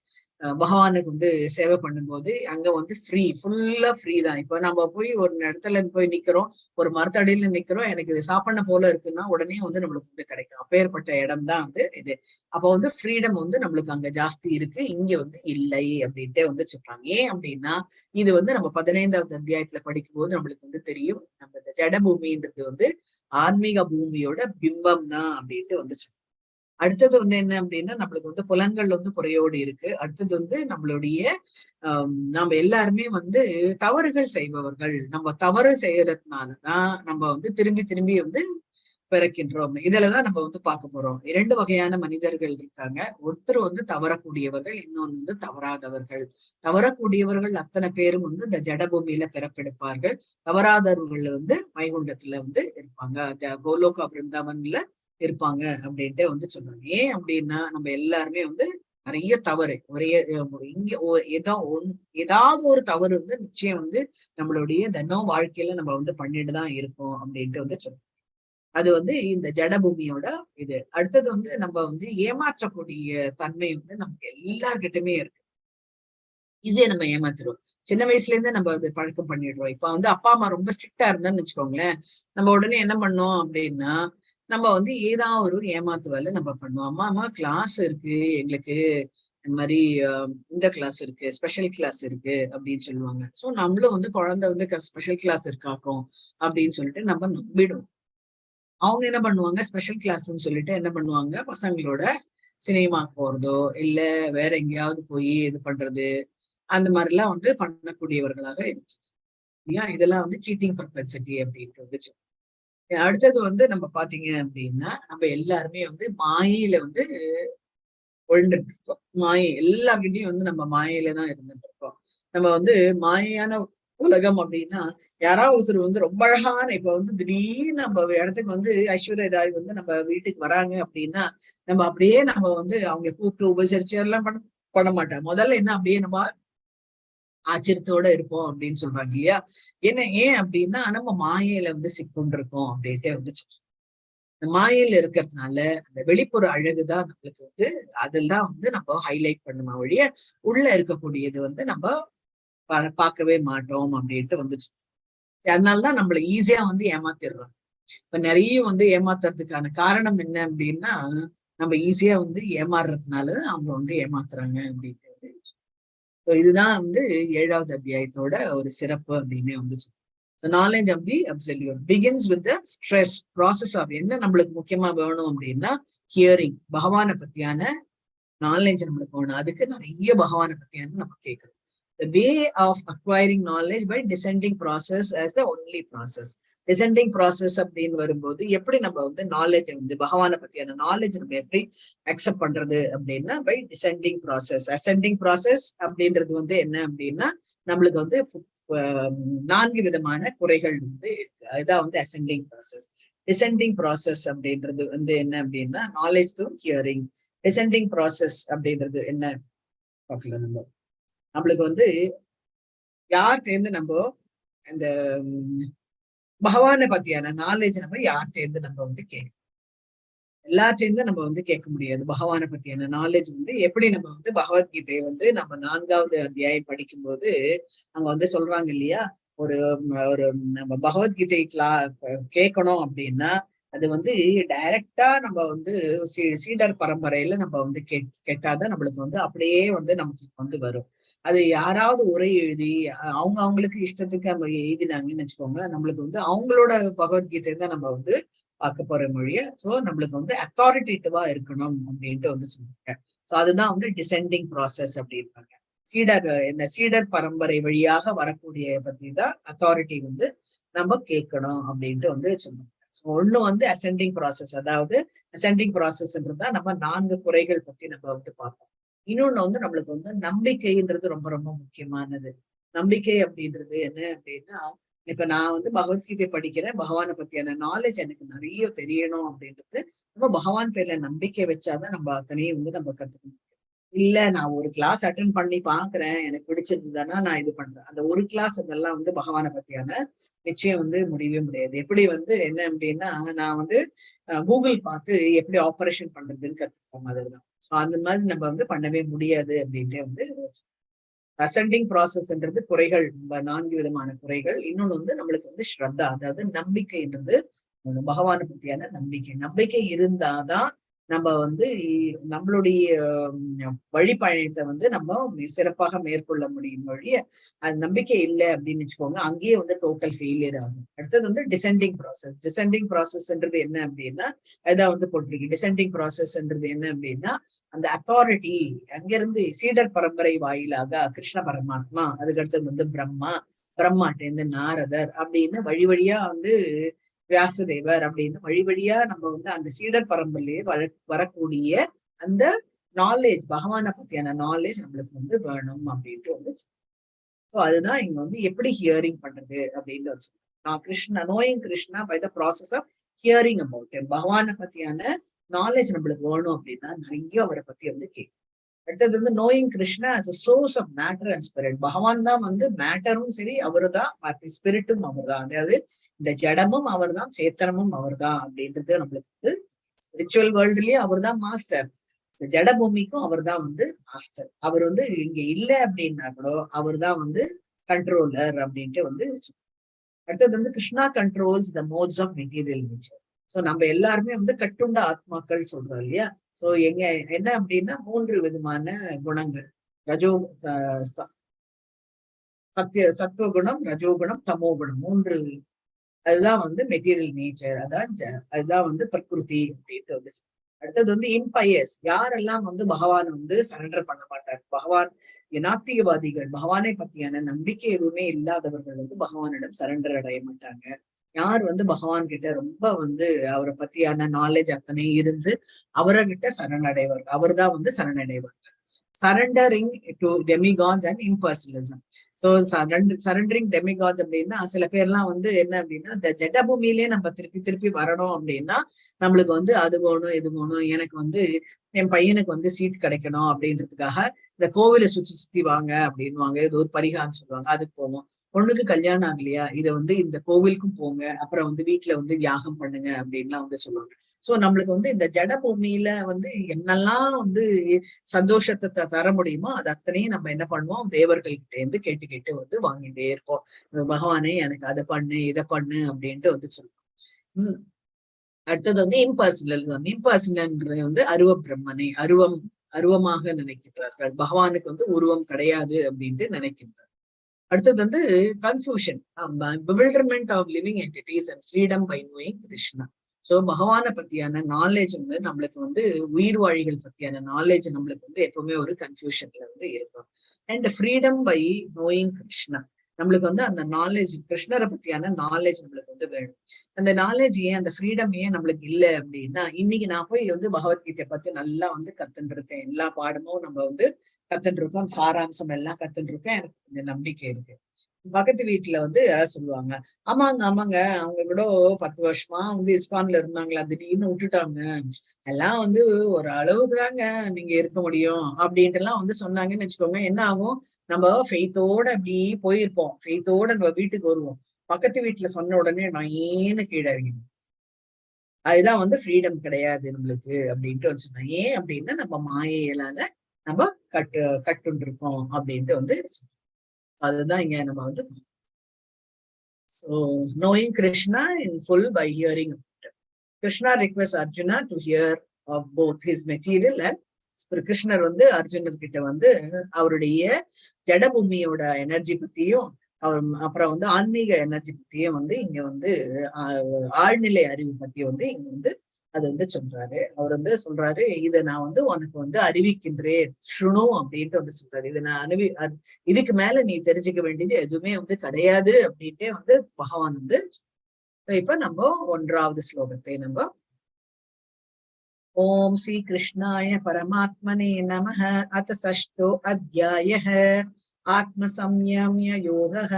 பகவானுக்கு வந்து சேவை பண்ணும்போது அங்க வந்து ஃபுல்லா ஃப்ரீ தான். இப்ப நம்ம போய் ஒரு இடத்துல போய் நிக்கிறோம், ஒரு மரத்தடியில நிக்கிறோம், எனக்கு இது சாப்பிட போல இருக்குன்னா உடனே வந்து நம்மளுக்கு வந்து கிடைக்கும். அப்பேற்பட்ட இடம் தான் வந்து இது. அப்ப வந்து ஃப்ரீடம் வந்து நம்மளுக்கு அங்க ஜாஸ்தி இருக்கு, இங்க வந்து இல்லை அப்படின்ட்டு வந்து சொல்றாங்க. ஏன் அப்படின்னா இது வந்து நம்ம 15வது அத்தியாயத்துல படிக்கும் போது நம்மளுக்கு வந்து தெரியும், நம்ம இந்த ஜட பூமின்றது வந்து ஆன்மீக பூமியோட பிம்பம் தான் அப்படின்ட்டு வந்து சொல்றாங்க. அடுத்தது வந்து என்ன அப்படின்னா நம்மளுக்கு வந்து புலன்கள் வந்து குறையோடு இருக்கு. அடுத்தது வந்து நம்மளுடைய நம்ம எல்லாருமே வந்து தவறுகள் செய்பவர்கள். நம்ம தவறு செய்யறதுனாலதான் நம்ம வந்து திரும்பி திரும்பி வந்து பிறக்கின்றோம். இதுலதான் நம்ம வந்து பார்க்க போறோம். 2 வகையான மனிதர்கள் இருக்காங்க. ஒருத்தர் வந்து தவறக்கூடியவர்கள், இன்னொன்று வந்து தவறாதவர்கள். தவறக்கூடியவர்கள் அத்தனை பேரும் வந்து இந்த ஜடபூமியில பிறப்பெடுப்பார்கள். தவறாதவர்கள் வந்து வைகுண்டத்துல வந்து இருப்பாங்க, கோலோகா பிருந்தாவன்ல இருப்பாங்க அப்படின்ட்டு வந்து சொல்றாங்க. ஏன் அப்படின்னா நம்ம எல்லாருமே வந்து நிறைய தவறு ஒரே இங்க ஏதாவது ஒரு தவறு வந்து நிச்சயம் வந்து நம்மளுடைய தினம் வாழ்க்கையில நம்ம வந்து பண்ணிட்டு தான் இருக்கோம் அப்படின்ட்டு வந்து சொல்றோம். அது வந்து இந்த ஜடபூமியோட இது. அடுத்தது வந்து நம்ம வந்து ஏமாற்றக்கூடிய தன்மை வந்து நமக்கு எல்லார்கிட்டயுமே இருக்கு. ஈஸியா நம்ம ஏமாத்திடுவோம். சின்ன வயசுல இருந்து நம்ம அது பழக்கம் பண்ணிடுறோம். இப்ப வந்து அப்பா அம்மா ரொம்ப ஸ்ட்ரிக்டா இருந்தான்னு வச்சுக்கோங்களேன், நம்ம உடனே என்ன பண்ணோம் அப்படின்னா நம்ம வந்து ஏதாவது ஒரு ஏமாத்து வேலை நம்ம பண்ணுவோம். அம்மா கிளாஸ் இருக்கு எங்களுக்கு, இந்த மாதிரி இந்த கிளாஸ் இருக்கு, ஸ்பெஷல் கிளாஸ் இருக்கு அப்படின்னு சொல்லுவாங்க. சோ நம்மளும் வந்து குழந்தை வந்து ஸ்பெஷல் கிளாஸ் இருக்காக்கும் அப்படின்னு சொல்லிட்டு நம்ம நம்பிடுவோம். அவங்க என்ன பண்ணுவாங்க, ஸ்பெஷல் கிளாஸ்ன்னு சொல்லிட்டு என்ன பண்ணுவாங்க, பசங்களோட சினிமா போறதோ இல்ல வேற எங்கேயாவது போய் இது பண்றது, அந்த மாதிரிலாம் வந்து பண்ணக்கூடியவர்களாக இருந்துச்சு. இதெல்லாம் வந்து சீட்டிங் ப்ரொபென்சிட்டி அப்படின்ட்டு வந்துச்சு. அடுத்தது வந்து நம்ம பாத்தீங்க அப்படின்னா நம்ம எல்லாருமே வந்து மாயையில வந்து ஒழுந்துட்டு இருக்கோம். மாயை எல்லார்கிட்டையும் வந்து நம்ம மாயையில தான் இருந்துட்டு இருக்கோம். நம்ம வந்து மாயையான உலகம் அப்படின்னா யாராவது ஒருத்தர் வந்து ரொம்ப அழகான இப்ப வந்து திடீர்னு நம்ம இடத்துக்கு வந்து ஐஸ்வர்யா ராய் வந்து நம்ம வீட்டுக்கு வராங்க அப்படின்னா நம்ம அப்படியே நம்ம வந்து அவங்க கூப்பிட்டு உபசரிச்சு எல்லாம் பண்ண மாட்டோம். முதல்ல என்ன அப்படியே நம்ம ஆச்சரியத்தோட இருப்போம் அப்படின்னு சொல்றாங்க இல்லையா? ஏன் அப்படின்னா நம்ம மாயையில வந்து சிக்கொண்டு இருக்கோம் அப்படின்ட்டு வந்து இந்த மாயையில இருக்கிறதுனால அந்த வெளிப்புற அழகுதான் நம்மளுக்கு வந்து அதெல்லாம் வந்து நம்ம ஹைலைட் பண்ணுமா ஒழிய உள்ள இருக்கக்கூடியது வந்து நம்ம பார்க்கவே மாட்டோம் அப்படின்ட்டு வந்துச்சு. அதனாலதான் நம்மள ஈஸியா வந்து ஏமாத்திடுறோம். இப்ப நிறைய வந்து ஏமாத்துறதுக்கான காரணம் என்ன அப்படின்னா நம்ம ஈஸியா வந்து ஏமாறுறதுனால அவங்க வந்து ஏமாத்துறாங்க அப்படின்ட்டு. இதுதான் வந்து 7வது அத்தியாயத்தோட ஒரு சிறப்பு அப்படின்னு வந்துச்சு. So knowledge of the absolute begins with the stress process of என்ன நம்மளுக்கு முக்கியமா வேணும் அப்படின்னா ஹியரிங், பகவானை பத்தியான நாலேஜ் நம்மளுக்கு வேணும். அதுக்கு நிறைய பகவானை பத்தியான நம்ம கேட்கணும். The way of acquiring knowledge by descending process as the only process. Descending process அப்படின்னு வரும்போது எப்படி நம்ம வந்து நாலேஜ் வந்து பகவானை பத்தியான நாலேஜ் நம்ம எப்படி அக்செப்ட் பண்றது அப்படின்னா by descending process. Ascending process அப்படின்றது வந்து என்ன அப்படின்னா நம்மளுக்கு வந்து 4 விதமான குறைகள் வந்து இருக்கு. அதுதான் வந்து அசெண்டிங் ப்ராசஸ். டிசெண்டிங் ப்ராசஸ் அப்படின்றது வந்து என்ன அப்படின்னா knowledge through hearing. Descending process அப்படின்றது என்ன பார்க்கல நம்மளுக்கு வந்து யார்கிட்ட நம்ம அந்த பகவானை பத்தியான நாலேஜ் நம்ம யார்கிட்ட நம்ம வந்து கேட்கணும். எல்லார்ட்டேருந்து நம்ம வந்து கேட்க முடியாது. பகவானை பத்தியான நாலேஜ் வந்து எப்படி நம்ம வந்து பகவத்கீதையை வந்து நம்ம 4வது அத்தியாயம் படிக்கும்போது அங்க வந்து சொல்றாங்க இல்லையா, ஒரு ஒரு நம்ம பகவத்கீதை கேட்கணும் அப்படின்னா அது வந்து டைரக்டா நம்ம வந்து சீடர் பரம்பரையில நம்ம வந்து கேட்டாதான் நம்மளுக்கு வந்து அப்படியே வந்து நமக்கு வந்து வரும். அது யாராவது உரை எழுதி அவங்களுக்கு இஷ்டத்துக்கு நம்ம எழுதினாங்கன்னு வச்சுக்கோங்க, நம்மளுக்கு வந்து அவங்களோட பகவத்கீதை தான் நம்ம வந்து பார்க்க போற மொழிய. சோ நம்மளுக்கு வந்து அத்தாரிட்டேட்டிவா இருக்கணும் அப்படின்ட்டு வந்து சொல்லுவாங்க. சோ அதுதான் வந்து டிசெண்டிங் ப்ராசஸ் அப்படின்பாங்க. இந்த சீடர் பரம்பரை வழியாக வரக்கூடிய பத்தி தான் அத்தாரிட்டி வந்து நம்ம கேட்கணும் அப்படின்ட்டு வந்து சொல்லுவாங்க. ஒண்ணு வந்து அசெண்டிங் ப்ராசஸ், அதாவது அசெண்டிங் ப்ராசஸ்ன்றதா நம்ம 4 குறைகள் பத்தி நம்ம வந்து பார்த்தோம். இன்னொன்னு வந்து நம்மளுக்கு வந்து நம்பிக்கைன்றது ரொம்ப ரொம்ப முக்கியமானது. நம்பிக்கை அப்படின்றது என்ன அப்படின்னா இப்ப நான் வந்து பகவத்கீதை படிக்கிறேன், பகவானை பத்தியான நாலேஜ் எனக்கு நிறைய தெரியணும் அப்படின்றது நம்ம பகவான் பேர்ல நம்பிக்கை வச்சாதான் நம்ம அத்தனையும் வந்து நம்ம கத்துக்கணும். இல்ல நான் ஒரு கிளாஸ் அட்டென்ட் பண்ணி பாக்குறேன், எனக்கு பிடிச்சிருந்ததுன்னா நான் இது பண்றேன், அந்த ஒரு கிளாஸ் இதெல்லாம் வந்து பகவானை பத்தியான நிச்சயம் வந்து முடியவே முடியாது. எப்படி வந்து என்ன அப்படின்னா நான் வந்து கூகுள் பார்த்து எப்படி ஆபரேஷன் பண்றதுன்னு கத்துக்கோங்க அதுதான். சோ அந்த மாதிரி நம்ம வந்து பண்ணவே முடியாது அப்படின்ட்டு வந்து அசெண்டிங் ப்ராசஸ்ன்றது குறைகள், 4 விதமான குறைகள். இன்னொன்னு வந்து நம்மளுக்கு வந்து ஸ்ரத்தா, அதாவது நம்பிக்கைன்றது பகவானை பத்தியான நம்பிக்கை. நம்பிக்கை இருந்தாதான் நம்ம வந்து நம்மளுடைய வழிபயணத்தை வந்து நம்ம சிறப்பாக மேற்கொள்ள முடியும் வழிய அது நம்பிக்கை இல்லை அப்படின்னு வச்சுக்கோங்க, அங்கேயே வந்து டோட்டல் ஃபெயிலியர் ஆகும். அடுத்தது வந்து டிசெண்டிங் ப்ராசஸ். டிசெண்டிங் ப்ராசஸ்ன்றது என்ன அப்படின்னா அதான் வந்து போட்டிருக்கு. டிசெண்டிங் ப்ராசஸ்ன்றது என்ன அப்படின்னா அந்த அத்தாரிட்டி அங்கிருந்து சீடர் பரம்பரை வாயிலாக கிருஷ்ண பரமாத்மா, அதுக்கடுத்தது வந்து பிரம்மாட்டேந்து நாரதர் அப்படின்னு வழி வழியா வந்து வியாசதேவர் அப்படின்னு வழி வழியா நம்ம வந்து அந்த சீடர் பரம்பரையிலேயே வரக்கூடிய அந்த நாலேஜ், பகவானை பத்தியான நாலேஜ் நம்மளுக்கு வந்து வேணும் அப்படின்ட்டு வந்து. ஸோ அதுதான் இங்க வந்து எப்படி ஹியரிங் பண்றது அப்படின்னு வச்சு நான் knowing Krishna by the process of hearing about பகவானை பத்தியான நாலேஜ் நம்மளுக்கு வேணும் அப்படின்னா நிறைய அவரை பத்தி வந்து கேட்கும். அடுத்தது வந்து knowing Krishna as a source of matter and spirit. பகவான் தான் வந்து மேட்டரும் சரி அவரு தான், ஸ்பிரிட்டும் அவர் தான். அதாவது இந்த ஜடமும் அவர் தான், சேத்தனமும் அவர் தான் அப்படின்றது நம்மளுக்கு வந்து ஸ்பிரிச்சுவல் வேர்ல்டுலயே அவர் தான் மாஸ்டர். இந்த ஜட பூமிக்கும் அவர் தான் வந்து மாஸ்டர். அவர் வந்து இங்க இல்லை அப்படின்னா கூட அவர் தான் வந்து கண்ட்ரோலர் அப்படின்ட்டு வந்து. அடுத்தது வந்து Krishna controls the modes of material nature. So நம்ம எல்லாருமே வந்து கட்டுண்ட ஆத்மாக்கள் சொல்றோம் இல்லையா. சோ என்ன அப்படின்னா 3 விதமான குணங்கள், ரஜோ சத்துவகுணம், ரஜோகுணம், தமோகுணம், 3. அதுதான் வந்து மெட்டீரியல் நேச்சர், அதுதான் வந்து பிரகிருதி அப்படின்ட்டு வந்துச்சு. அடுத்தது வந்து impayers, யாரெல்லாம் வந்து பகவான் வந்து சரண்டர் பண்ண மாட்டார், பகவான் நாத்திகவாதிகள், பகவானை பத்தியான நம்பிக்கை எதுவுமே இல்லாதவர்கள் வந்து பகவானிடம் சரண்டர் அடைய மாட்டாங்க. யார் வந்து பகவான் கிட்ட ரொம்ப வந்து அவரை பத்தியான நாலேஜ் அத்தனை இருந்து அவர்கிட்ட சரணடைவர், அவர் தான் வந்து சரணடைவர். Surrendering to demigods and impersonalism. So surrendering demigods அப்படின்னா சில பேர்லாம் வந்து என்ன அப்படின்னா, இந்த ஜட பூமியிலேயே நம்ம திருப்பி திருப்பி வரணும் அப்படின்னா நம்மளுக்கு வந்து அது போகணும் இது போகணும், எனக்கு வந்து என் பையனுக்கு வந்து சீட் கிடைக்கணும் அப்படின்றதுக்காக இந்த கோவிலை சுத்தி சுத்தி வாங்க அப்படின்வாங்க, இது ஒரு பரிகாரம் சொல்லுவாங்க, அதுக்கு போவோம். பொண்ணுக்கு கல்யாணம் ஆகலையா, இதை வந்து இந்த கோவிலுக்கும் போங்க, அப்புறம் வந்து வீட்டுல வந்து தியாகம் பண்ணுங்க அப்படின்லாம் வந்து சொல்லுவாங்க. சோ நம்மளுக்கு வந்து இந்த ஜட பூமியில வந்து என்னெல்லாம் வந்து சந்தோஷத்தை தர முடியுமோ அது அத்தனையும் நம்ம என்ன பண்ணுவோம், தேவர்கள் கிட்ட இருந்து கேட்டு கேட்டு வந்து வாங்கிட்டே இருப்போம். பகவானே எனக்கு அதை பண்ணு இதை பண்ணு அப்படின்ட்டு வந்து சொல்லுவோம். அடுத்தது வந்து இம்பர்சனலிசம். இம்பர்சனல்ன்றது வந்து அருவ பிரம்மனை, அருவமாக நினைக்கிறார்கள், பகவானுக்கு வந்து உருவம் கிடையாது அப்படின்ட்டு நினைக்கின்றார். அடுத்தது வந்து confusion, bewilderment of living entities and freedom by knowing Krishna. So பகவானை பத்தியான நாலேஜ் வந்து நம்மளுக்கு வந்து உயிர் வாழிகள் பத்தியான நாலேஜ் நம்மளுக்கு வந்து எப்பவுமே ஒரு கன்ஃபியூஷன்ல வந்து இருக்கும். And freedom by knowing Krishna, நம்மளுக்கு வந்து அந்த நாலேஜ், கிருஷ்ணரை பத்தியான நாலேஜ் நம்மளுக்கு வந்து வேணும். அந்த நாலேஜ் ஏன், அந்த ஃப்ரீடம் ஏன் நம்மளுக்கு இல்லை அப்படின்னா, இன்னைக்கு நான் போய் வந்து பகவத்கீதை பத்தி நல்லா வந்து கத்துட்டு இருக்கேன், எல்லா பாடமும் நம்ம வந்து கத்துட்டு இருக்கோம், சாராம்சம் எல்லாம் கத்துட்டு இருக்கேன், எனக்கு இந்த நம்பிக்கை இருக்கு. பக்கத்து வீட்டுல வந்து யாராவது சொல்லுவாங்க, ஆமாங்க ஆமாங்க அவங்க கூட 10 வருஷமா வந்து இஸ்கான்ல இருந்தாங்களா, திடீர்னு விட்டுட்டாங்க, எல்லாம் வந்து ஒரு அளவுக்கு தாங்க நீங்க இருக்க முடியும் அப்படின்ட்டு எல்லாம் வந்து சொன்னாங்கன்னு வச்சுக்கோங்க. என்ன ஆகும், நம்ம ஃபெய்த்தோட அப்படி போயிருப்போம், ஃபெய்த்தோட நம்ம வீட்டுக்கு வருவோம், பக்கத்து வீட்டுல சொன்ன உடனே நான் ஏன்னு கீழே இறங்கிடும். அதுதான் வந்து ஃப்ரீடம் கிடையாது நம்மளுக்கு அப்படின்ட்டு வந்து சொன்னாங்க. ஏன் அப்படின்னா நம்ம மாயையிலான நம்ம கட்டுண்டு இருக்கோம் அப்படின்ட்டு வந்து அதுதான் இங்க நம்ம வந்து. So knowing Krishna in full by hearing about him. Krishna requests Arjuna to hear of both his material and கிருஷ்ணர் வந்து அர்ஜுனர் கிட்ட வந்து அவருடைய ஜடபூமியோட எனர்ஜி பத்தியும் அப்புறம் வந்து ஆன்மீக எனர்ஜி பத்தியும் வந்து இங்க வந்து ஆழ்நிலை அறிவு பத்தியும் வந்து இங்க வந்து அது வந்து சொல்றாரு. அவர் வந்து சொல்றாரு, இதை நான் வந்து உனக்கு வந்து அறிவிக்கின்றேன், சுணு அப்படின்ட்டு வந்து சொல்றாரு. இதை நான் இதுக்கு மேல நீ தெரிஞ்சுக்க வேண்டியது எதுவுமே வந்து கிடையாது அப்படின்ட்டே வந்து பகவான் வந்து. இப்ப நம்ம 1வது ஸ்லோகத்தை நம்ம ஓம் ஸ்ரீ கிருஷ்ணாய பரமாத்மனே நமஹ. அத ஷஷ்டோ அத்யாயஹ ஆத்ம சம்யம்ய யோகஹ.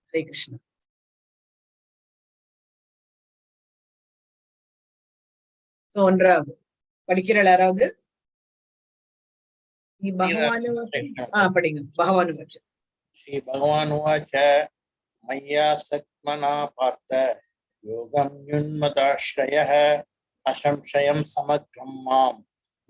ஹரே கிருஷ்ணா. சோ 1வது படிக்கிற யாராவது படிங்க. பகவானு ஸ்ரீ பகவான் உவாச்ச மய்யா சத்மனா பார்த்த யோகம் யுன்மதாஸ்ரயः அசம்சயம் சமக்ரம் மாம்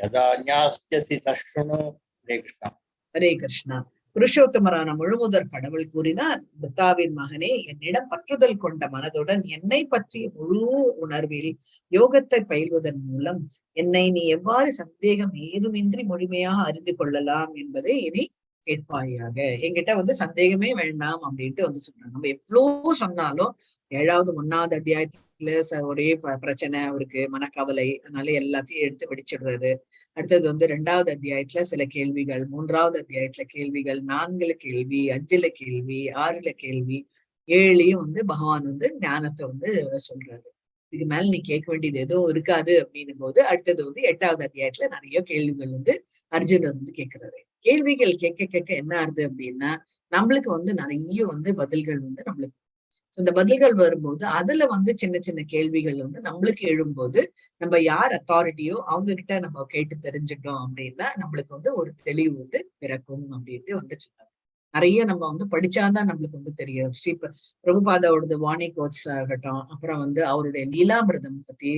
யதா ஞாஸ்யசி தஸ்ருணு. ஹரே கிருஷ்ணா. ஹரே கிருஷ்ணா. புருஷோத்தமரான முழுமுதற் கடவுள் கூறினார், புத்தாவின் மகனே, என்னிடம் பற்றுதல் கொண்ட மனதுடன் என்னை பற்றிய முழு உணர்வில் யோகத்தை பயில்வதன் மூலம் என்னை நீ எவ்வாறு சந்தேகம் ஏதுமின்றி முழுமையாக அறிந்து கொள்ளலாம் என்பதை இனி கேட்பாயாக. என்கிட்ட வந்து சந்தேகமே வேண்டாம் அப்படின்ட்டு வந்து சொல்றாங்க. நம்ம எவ்வளவு சொன்னாலும் 7வது 1வது அத்தியாயத்துல ஒரே பிரச்சனை அவருக்கு, மனக்கவலை, அதனால எல்லாத்தையும் எடுத்து வெடிச்சிடுறாரு. அடுத்தது வந்து 2வது அத்தியாயத்துல சில கேள்விகள், 3வது அத்தியாயத்துல கேள்விகள், 4ல கேள்வி, 5ல கேள்வி, 6ல கேள்வி, 7லையும் வந்து பகவான் வந்து ஞானத்தை வந்து சொல்றாரு. இதுக்கு மேல நீ கேட்க வேண்டியது எதுவும் இருக்காது அப்படின்னும் போது அடுத்தது வந்து 8வது அத்தியாயத்துல நிறைய கேள்விகள் வந்து அர்ஜுனர் வந்து கேட்கிறாரு. கேள்விகள் கேட்க கேட்க என்ன ஆகுது அப்படின்னா, நம்மளுக்கு வந்து நிறைய வந்து பதில்கள் வந்து நம்மளுக்கு இந்த பதில்கள் வரும்போது அதுல வந்து சின்ன சின்ன கேள்விகள் வந்து நம்மளுக்கு எழும்போது நம்ம யார் அத்தாரிட்டியோ அவங்க கிட்ட நம்ம கேட்டு தெரிஞ்சுட்டோம் அப்படின்னா நம்மளுக்கு வந்து ஒரு தெளிவு வந்து பிறக்கும் அப்படின்ட்டு வந்து சொன்னாங்க. நிறைய நம்ம வந்து படிச்சாதான் நம்மளுக்கு வந்து தெரியும். ஸ்ரீ பிரபுபாதாவோடது வாணி கோட்ஸ் ஆகட்டும், அப்புறம் வந்து அவருடைய லீலாமிரதம் பத்தி,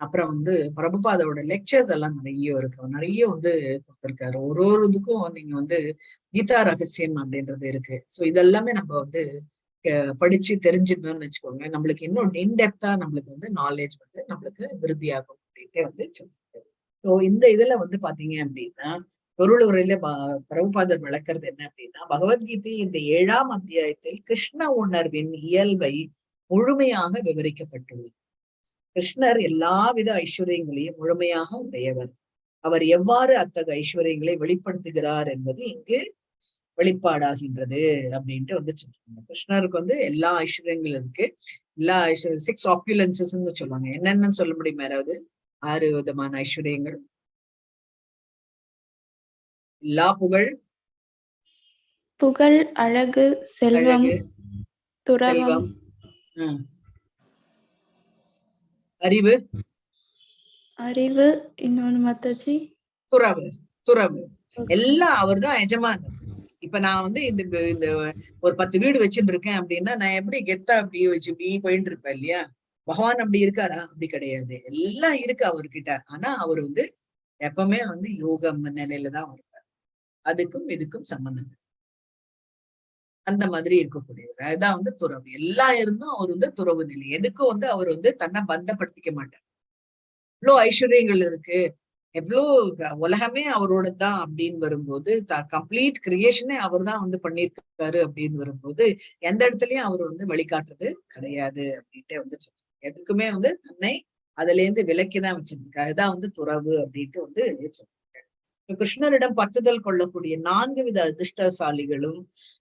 அப்புறம் வந்து பிரபுபாதாவோட லெக்சர்ஸ் எல்லாம் நிறைய இருக்கு, நிறைய வந்து கொடுத்திருக்காரு. ஒரு இதுக்கும் நீங்க வந்து கீதா ரகசியம் அப்படின்றது இருக்கு. சோ இதெல்லாமே நம்ம வந்து படிச்சு தெரிஞ்சுக்கணும்னு வச்சுக்கோங்க, நம்மளுக்கு இன்னும் இன்டெப்தா நம்மளுக்கு வந்து நாலேஜ் வந்து நம்மளுக்கு விருத்தியாகும் அப்படின்ட்டு வந்து சொல்லுங்க. ஸோ இந்த இதுல வந்து பாத்தீங்க அப்படின்னா பொருள் உரையில பிரபுபாதர் விளக்குறது என்ன அப்படின்னா, பகவத்கீதை இந்த 7ஆம் அத்தியாயத்தில் கிருஷ்ண உணர்வின் இயல்பை முழுமையாக விவரிக்கப்பட்டுள்ளது. கிருஷ்ணர் எல்லாவித ஐஸ்வர்யங்களையும் முழுமையாக உடையவர். அவர் எவ்வாறு அத்தகைய ஐஸ்வர்யங்களை வெளிப்படுத்துகிறார் என்பது இங்கு வெளிப்பாடாகின்றது அப்படின்ட்டு வந்து சொல்றாங்க. கிருஷ்ணருக்கு வந்து எல்லா ஐஸ்வர்யங்களும் இருக்கு. எல்லா ஐஸ்வர்யம் 6 ஆப்யூலன்சஸ்ன்னு சொல்லுவாங்க. என்னென்னு சொல்ல முடியுமா யாராவது? 6 விதமான ஐஸ்வர்யங்கள். எல்லா புகழ், அழகு, செல்வம், துறவம், அறிவு, இன்னொன்னு மத்தாஜி துறவு எல்லாம் அவர் தான் எஜமானர். இப்ப நான் வந்து இந்த ஒரு 10 வீடு வச்சுட்டு இருக்கேன் அப்படின்னா நான் எப்படி கெத்தா அப்படி வச்சு இப்படி போயிட்டு இருப்பேன் இல்லையா? பகவான் அப்படி இருக்காரா? அப்படி கிடையாது. எல்லாம் இருக்கு அவர்கிட்ட. ஆனா அவர் வந்து எப்பவுமே வந்து யோகம் நிலையில தான் இருப்பார். அதுக்கும் இதுக்கும் சம்பந்தம் அந்த மாதிரி இருக்கக்கூடியவர். அதுதான் வந்து துறவு. எல்லாம் இருந்தும் அவர் வந்து துறவு நிலை. எதுக்கும் வந்து அவர் வந்து தன்னை பந்தப்படுத்திக்க மாட்டார். இவ்வளவு ஐஸ்வர்யங்கள் இருக்கு, எவ்வளவு உலகமே அவரோட தான் அப்படின்னு வரும்போது, கம்ப்ளீட் கிரியேஷனே அவர் தான் வந்து பண்ணியிருக்காரு அப்படின்னு வரும்போது எந்த இடத்துலயும் அவர் வந்து வழிகாட்டுறது கிடையாது அப்படின்ட்டு வந்து சொல்றாரு. எதுக்குமே வந்து தன்னை அதுல இருந்து விலக்கிதான் வச்சிருக்காரு. அதுதான் வந்து துறவு அப்படின்ட்டு வந்து சொல்றாரு. கிருஷ்ணரிடம் பற்றுதல் கொள்ளக்கூடிய 4 வித அதிர்ஷ்டசாலிகளும்,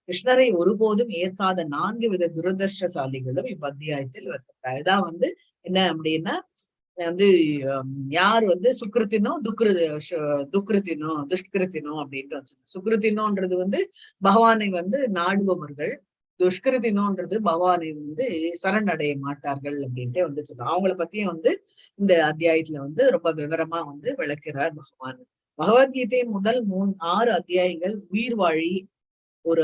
கிருஷ்ணரை ஒருபோதும் ஏற்காத 4 வித துரதிருஷ்டசாலிகளும் இப்ப அத்தியாயத்தில் வருகிறார். அதுதான் வந்து என்ன அப்படின்னா வந்து யார் வந்து சுக்கிருத்தினோ துஷ்கிருத்தினோ அப்படின்ட்டு சுக்கிருத்தினோன்றது வந்து பகவானை வந்து நாடுபவர்கள், துஷ்கிருத்தினோன்றது பகவானை வந்து சரணடைய மாட்டார்கள் அப்படின்ட்டு வந்து சொல்லுவாங்க. அவங்கள பத்தியும் வந்து இந்த அத்தியாயத்துல வந்து ரொம்ப விவரமா வந்து விளக்குறார் பகவான். பகவத்கீதையின் முதல் 6 அத்தியாயங்கள் உயிர் வாழி ஒரு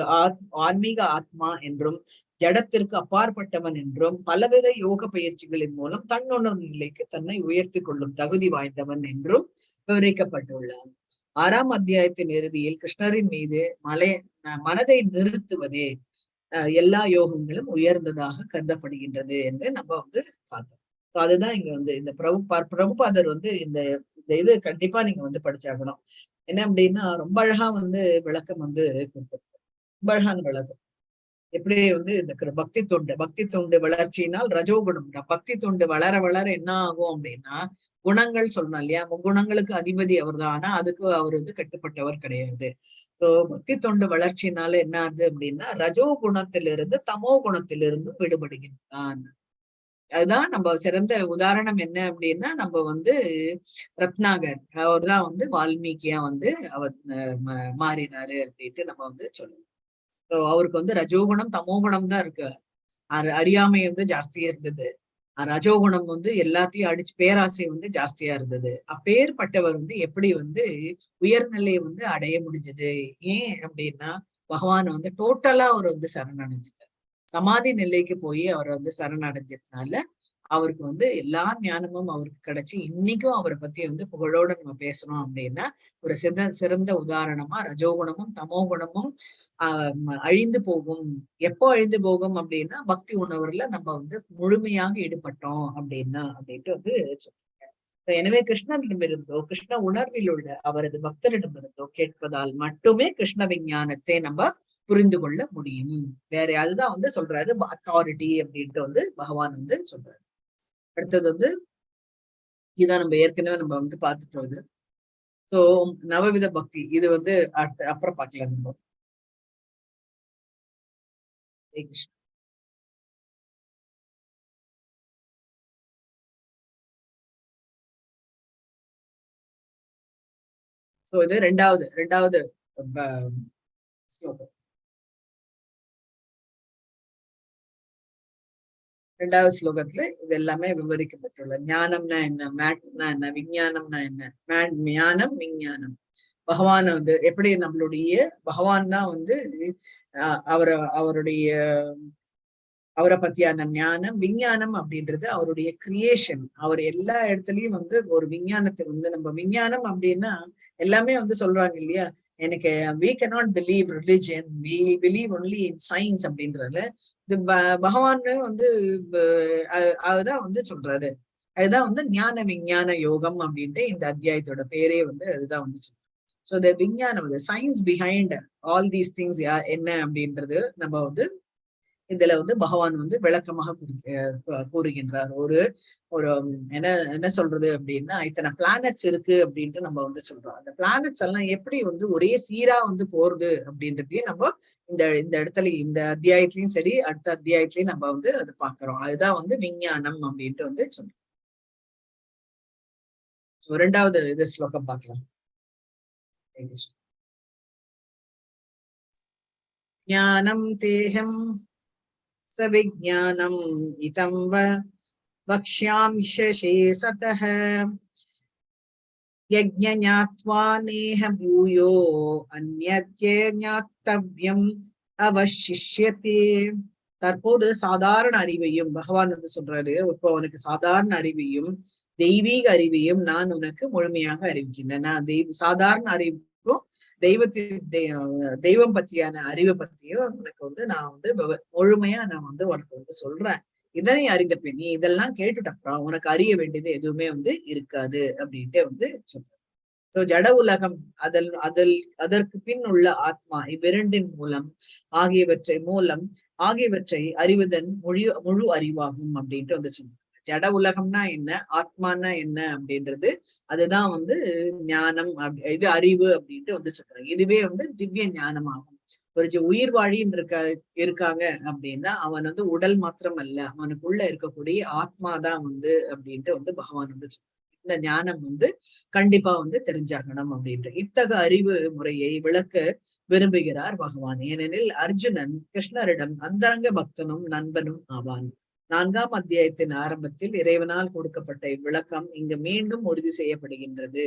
ஆன்மீக ஆத்மா என்றும் ஜடத்திற்கு அப்பாற்பட்டவன் என்றும் பலவித யோக பயிற்சிகளின் மூலம் தன்னுணர்வு நிலைக்கு தன்னை உயர்த்தி கொள்ளும் தகுதி வாய்ந்தவன் என்றும் விவரிக்கப்பட்டுள்ளான். 6ஆம் அத்தியாயத்தின் இறுதியில் கிருஷ்ணரின் மீது மனதை நிறுத்துவதே எல்லா யோகங்களும் உயர்ந்ததாக கருதப்படுகின்றது என்று நம்ம வந்து பார்த்தோம். அதுதான் இங்க வந்து இந்த பிரபுபாதர் வந்து இந்த இது கண்டிப்பா நீங்க வந்து படிச்சாகணும். என்ன அப்படின்னா ரொம்ப அழகா வந்து விளக்கம் வந்து கொடுத்திருக்காரு. ரொம்ப அழகான விளக்கம். எப்படி வந்து இந்த பக்தி தொண்டு வளர்ச்சியினால் ரஜோகுணம், பக்தி தொண்டு வளர வளர என்ன ஆகும் அப்படின்னா குணங்கள் சொல்லணும் இல்லையா? குணங்களுக்கு அதிபதி அவர் தான். ஆனா அதுக்கு அவர் வந்து கட்டுப்பட்டவர் கிடையாது. சோ பக்தி தொண்டு வளர்ச்சினால என்ன ஆகுது அப்படின்னா ரஜோ குணத்திலிருந்து தமோ குணத்திலிருந்து விடுபடுகின்றான். அதுதான் நம்ம சிறந்த உதாரணம் என்ன அப்படின்னா நம்ம வந்து ரத்னாகர் அவர் தான் வந்து வால்மீகியா வந்து அவர் மாறினாரு அப்படின்ட்டு நம்ம வந்து சொல்லணும். அவருக்கு வந்து ரஜோகுணம் தமோகுணம் தான் இருக்கு. அறியாமை வந்து ஜாஸ்தியா இருந்தது. ரஜோகுணம் வந்து எல்லாத்தையும் அடிச்சு பேராசை வந்து ஜாஸ்தியா இருந்தது. அப்பேற்பட்டவர் வந்து எப்படி வந்து உயர்நிலையை வந்து அடைய முடிஞ்சது? ஏன் அப்படின்னா பகவான் வந்து டோட்டலா அவர் வந்து சரணடைஞ்சிட்டார். சமாதி நிலைக்கு போய் அவர் வந்து சரணடைஞ்சதுனால அவருக்கு வந்து எல்லா ஞானமும் அவருக்கு கிடைச்சு இன்னைக்கும் அவரை பத்தி வந்து புகழோட நம்ம பேசணும் அப்படின்னா ஒரு சிறந்த உதாரணமா ரஜோகுணமும் தமோகுணமும் அழிந்து போகும். எப்போ அழிந்து போகும் அப்படின்னா பக்தி உணர்வுல நம்ம வந்து முழுமையாக ஈடுபட்டோம் அப்படின்ட்டு வந்து சொல்றாங்க. எனவே கிருஷ்ணனிடமிருந்தோ கிருஷ்ண உணர்வில் உள்ள அவரது பக்தரிடமிருந்தோ கேட்பதால் மட்டுமே கிருஷ்ண விஞ்ஞானத்தை நம்ம புரிந்து கொள்ள முடியும். வேற அதுதான் வந்து சொல்றாரு அத்தாரிட்டி அப்படின்ட்டு வந்து பகவான் வந்து சொல்றாரு. அடுத்தது வந்து இதான் நம்ம ஏற்கனவே நம்ம வந்து பார்த்துட்டு வருது. சோ நவவித பக்தி இது வந்து அப்புறம் பார்க்கலாம் நம்ம. சோ இது ரெண்டாவது ஸ்லோகம். ரெண்டாவது ஸ்லோகத்துல இது எல்லாமே விவரிக்கப்பட்டுள்ள. ஞானம்னா என்ன, மேட்னா என்ன, விஞ்ஞானம்னா என்ன. ஞானம் விஞ்ஞானம் பகவான் வந்து எப்படி நம்மளுடைய பகவான் தான் வந்து அவரை பத்தியான ஞானம். விஞ்ஞானம் அப்படின்றது அவருடைய கிரியேஷன். அவர் எல்லா இடத்துலயும் வந்து ஒரு விஞ்ஞானத்தை வந்து நம்ம விஞ்ஞானம் அப்படின்னா எல்லாமே வந்து சொல்றாங்க இல்லையா? எனக்கு we cannot believe religion, we believe only in science அப்படின்றதுல இது பகவான் வந்து அதுதான் வந்து சொல்றாரு. அதுதான் வந்து ஞான விஞ்ஞான யோகம் அப்படின்ட்டு இந்த அத்தியாயத்தோட பேரே வந்து அதுதான் வந்து சொல்றாரு. ஸோ இந்த விஞ்ஞானம் science behind all these things என்ன அப்படின்றது நம்ம வந்து இதுல வந்து பகவான் வந்து விளக்கமாக கூறுகின்றார். ஒரு ஒரு என்ன சொல்றது அப்படின்னா, இத்தனை பிளானட்ஸ் இருக்கு அப்படின்ட்டு நம்ம வந்து சொல்றோம். அந்த பிளானட்ஸ் எல்லாம் எப்படி வந்து ஒரே சீரா வந்து போறது அப்படின்றதையும் நம்ம இந்த இந்த இடத்துல இந்த அத்தியாயத்திலயும் சரி அடுத்த அத்தியாயத்திலயும் நம்ம வந்து அது பாக்குறோம். அதுதான் வந்து விஞ்ஞானம் அப்படின்ட்டு வந்து சொல்றோம். இரண்டாவது இது ஸ்லோகம் பார்க்கலாம். ஞானம் தேகம் சவிஜானம் இதம் வக்ஷ்யாம்சேஷதः யஜ்ஞஞாத்வா நேஹ பூயோ அந்யத்யே ஞாத்தவ்யம் அவசிஷ்யதே. தற்போது சாதாரண அறிவையும் பகவான் வந்து சொல்றாரு, இப்போ உனக்கு சாதாரண அறிவையும் தெய்வீக அறிவையும் நான் உனக்கு முழுமையாக அறிவிக்கின்றேன். நான் சாதாரண அறிவுக்கும் தெய்வம் பத்தியான அறிவை பத்தியும் உனக்கு வந்து நான் வந்து முழுமையா நான் வந்து உனக்கு வந்து சொல்றேன். இதனை அறிந்த பின் நீ இதெல்லாம் கேட்டுட்ட அப்புறம் உனக்கு அறிய வேண்டியது எதுவுமே வந்து இருக்காது அப்படின்ட்டு வந்து சொல்றாரு. ஜட உலகம் அதற்கு பின் உள்ள ஆத்மா இவ்விரண்டின் ஆகியவற்றை அறிவதன் முழு அறிவாகும் அப்படின்ட்டு வந்து சொல்றாங்க. ஜட உலகம்னா என்ன, ஆத்மானா என்ன அப்படின்றது அதுதான் வந்து ஞானம், இது அறிவு அப்படின்ட்டு வந்து சொல்றாங்க. இதுவே வந்து திவ்ய ஞானம் ஆகும். ஒரு உயிர் வாழின்னு இருக்காங்க அப்படின்னா அவன் வந்து உடல் மாத்திரம் அல்ல, அவனுக்குள்ள இருக்கக்கூடிய ஆத்மாதான் வந்து அப்படின்ட்டு வந்து பகவான் வந்து சொல்றாங்க. இந்த ஞானம் வந்து கண்டிப்பா வந்து தெரிஞ்சாகணும் அப்படின்ட்டு இத்தகைய அறிவு முறையை விளக்க விரும்புகிறார் பகவான். ஏனெனில் அர்ஜுனன் கிருஷ்ணரிடம் அந்தரங்க பக்தனும் நண்பனும் ஆவான். 4ஆம் அத்தியாயத்தின் ஆரம்பத்தில் இறைவனால் கொடுக்கப்பட்ட இவ்விளக்கம் இங்கு மீண்டும் உறுதி செய்யப்படுகின்றது.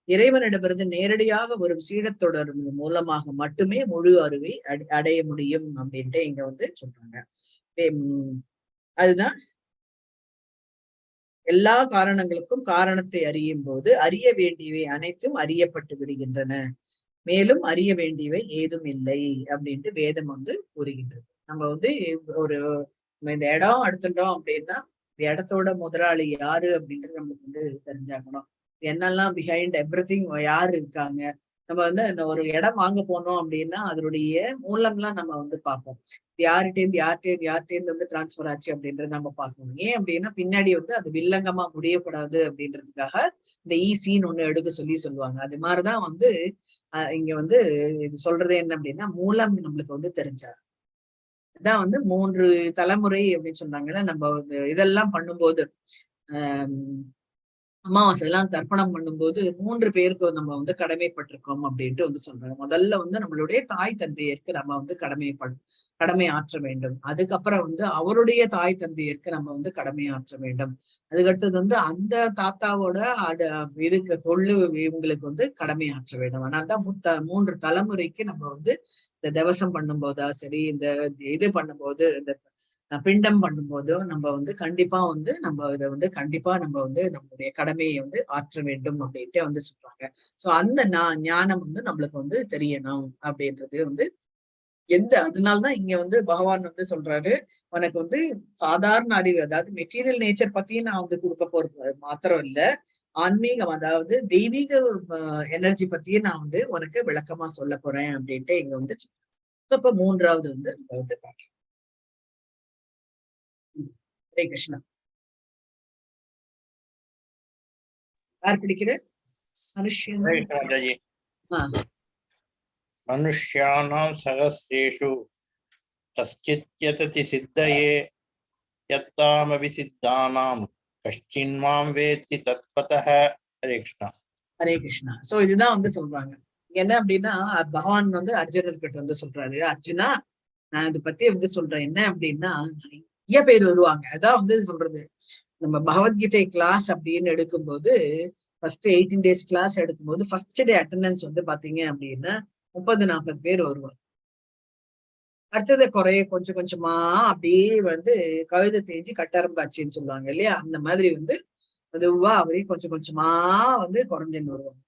இறைவனிடமிருந்து நேரடியாக வரும் சீடத்தொடர் மூலமாக மட்டுமே முழு அறிவை அடைய முடியும் அப்படின்ட்டு இங்க வந்து சொல்றாங்க. அதுதான் எல்லா காரணங்களுக்கும் காரணத்தை அறியும் போது அறிய வேண்டியவை அனைத்தும் அறியப்பட்டு விடுகின்றன. மேலும் அறிய வேண்டியவை ஏதும் இல்லை அப்படின்ட்டு வேதம் வந்து கூறுகின்றது. நம்ம வந்து ஒரு இந்த இடம் எடுத்துட்டோம் அப்படின்னா இந்த இடத்தோட முதலாளி யாரு அப்படின்றது நமக்கு வந்து தெரிஞ்சாக்கணும். என்னெல்லாம் பிஹைண்ட் எவ்ரிதிங் யாரு இருக்காங்க. நம்ம வந்து இந்த ஒரு இடம் வாங்க போனோம் அப்படின்னா அதனுடைய மூலம்லாம் நம்ம வந்து பார்ப்போம். யார்கிட்டேருந்து வந்து டிரான்ஸ்பர் ஆச்சு அப்படின்றது நம்ம பார்க்கணும். ஏன் அப்படின்னா பின்னாடி வந்து அது வில்லங்கமா முடியக்கூடாது அப்படின்றதுக்காக இந்த ஈசின்னு ஒண்ணு எடுக்க சொல்லுவாங்க. அது மாதிரிதான் வந்து இங்க வந்து சொல்றது என்ன அப்படின்னா மூலம் நம்மளுக்கு வந்து தெரிஞ்சாரு. இதான் வந்து 3 தலைமுறை அப்படின்னு சொன்னாங்கன்னா நம்ம இதெல்லாம் பண்ணும்போது அமாவாசை எல்லாம் தர்ப்பணம் பண்ணும்போது 3 பேருக்கு நம்ம வந்து கடமைப்பட்டிருக்கோம் அப்படின்ட்டு வந்து சொல்றாங்க. முதல்ல வந்து நம்மளுடைய தாய் தந்தையருக்கு நம்ம வந்து கடமை ஆற்ற வேண்டும். அதுக்கப்புறம் வந்து அவருடைய தாய் தந்தையருக்கு நம்ம வந்து கடமை ஆற்ற வேண்டும். அதுக்கடுத்தது வந்து அந்த தாத்தாவோட இதுக்கு இவங்களுக்கு வந்து கடமை ஆற்ற வேண்டும். அதனால்தான் 3 தலைமுறைக்கு நம்ம வந்து இந்த தவசம் பண்ணும்போதா சரி, இந்த இது பண்ணும்போது இந்த பிண்டம் பண்ணும்போதும் நம்ம வந்து கண்டிப்பா வந்து நம்ம இதை வந்து கண்டிப்பா நம்ம வந்து நம்மளுடைய கடமையை வந்து ஆற்ற வேண்டும் அப்படின்ட்டு வந்து சொல்றாங்க. சோ அந்த ஞானம் வந்து நம்மளுக்கு வந்து தெரியணும் அப்படின்றது வந்து அதனால்தான் இங்க வந்து பகவான் வந்து சொல்றாரு, உனக்கு வந்து சாதாரண அறிவு, அதாவது மெட்டீரியல் நேச்சர் பத்தியும் நான் வந்து கொடுக்க போறது மாத்திரம் இல்ல, ஆன்மீகம் அதாவது தெய்வீக எனர்ஜி பத்தியும் நான் வந்து உனக்கு விளக்கமா சொல்ல போறேன் அப்படின்ட்டு இங்க வந்து இப்ப 3வது வந்து பார்க்கலாம். ஹரே கிருஷ்ணா. யார் பிடிக்கிற மனுஷ்யானாம் சகஸ்ரேஷு கஷ்சித் யததி சித்தயே யத்தாமபி சித்தானாம் கஷ்சின்மாம் வேத்தி தத்பதஹ. ஹரே கிருஷ்ணா. ஹரே கிருஷ்ணா. சோ இதுதான் வந்து சொல்றாங்க. என்ன அப்படின்னா பகவான் வந்து அர்ஜுனர்கிட்ட வந்து சொல்றாரு, அர்ஜுனா நான் இதை பத்தி வந்து சொல்றேன். என்ன அப்படின்னா நிறைய பேர் வருவாங்க. அதான் வந்து சொல்றது, நம்ம பகவத்கீதை கிளாஸ் அப்படின்னு எடுக்கும்போது ஃபர்ஸ்ட் 18 days கிளாஸ் எடுக்கும்போது ஃபர்ஸ்ட் டே அட்டெண்டன்ஸ் வந்து பாத்தீங்க அப்படின்னா 30-40 பேர் வருவாங்க. அடுத்தது கொஞ்சம் கொஞ்சமா அப்படியே வந்து கழுதை தேஞ்சு கட்டரம்பாச்சின்னு சொல்லுவாங்க இல்லையா, அந்த மாதிரி வந்து அதுவா அவரே கொஞ்சம் கொஞ்சமா வந்து குறைஞ்சுன்னு வருவாங்க.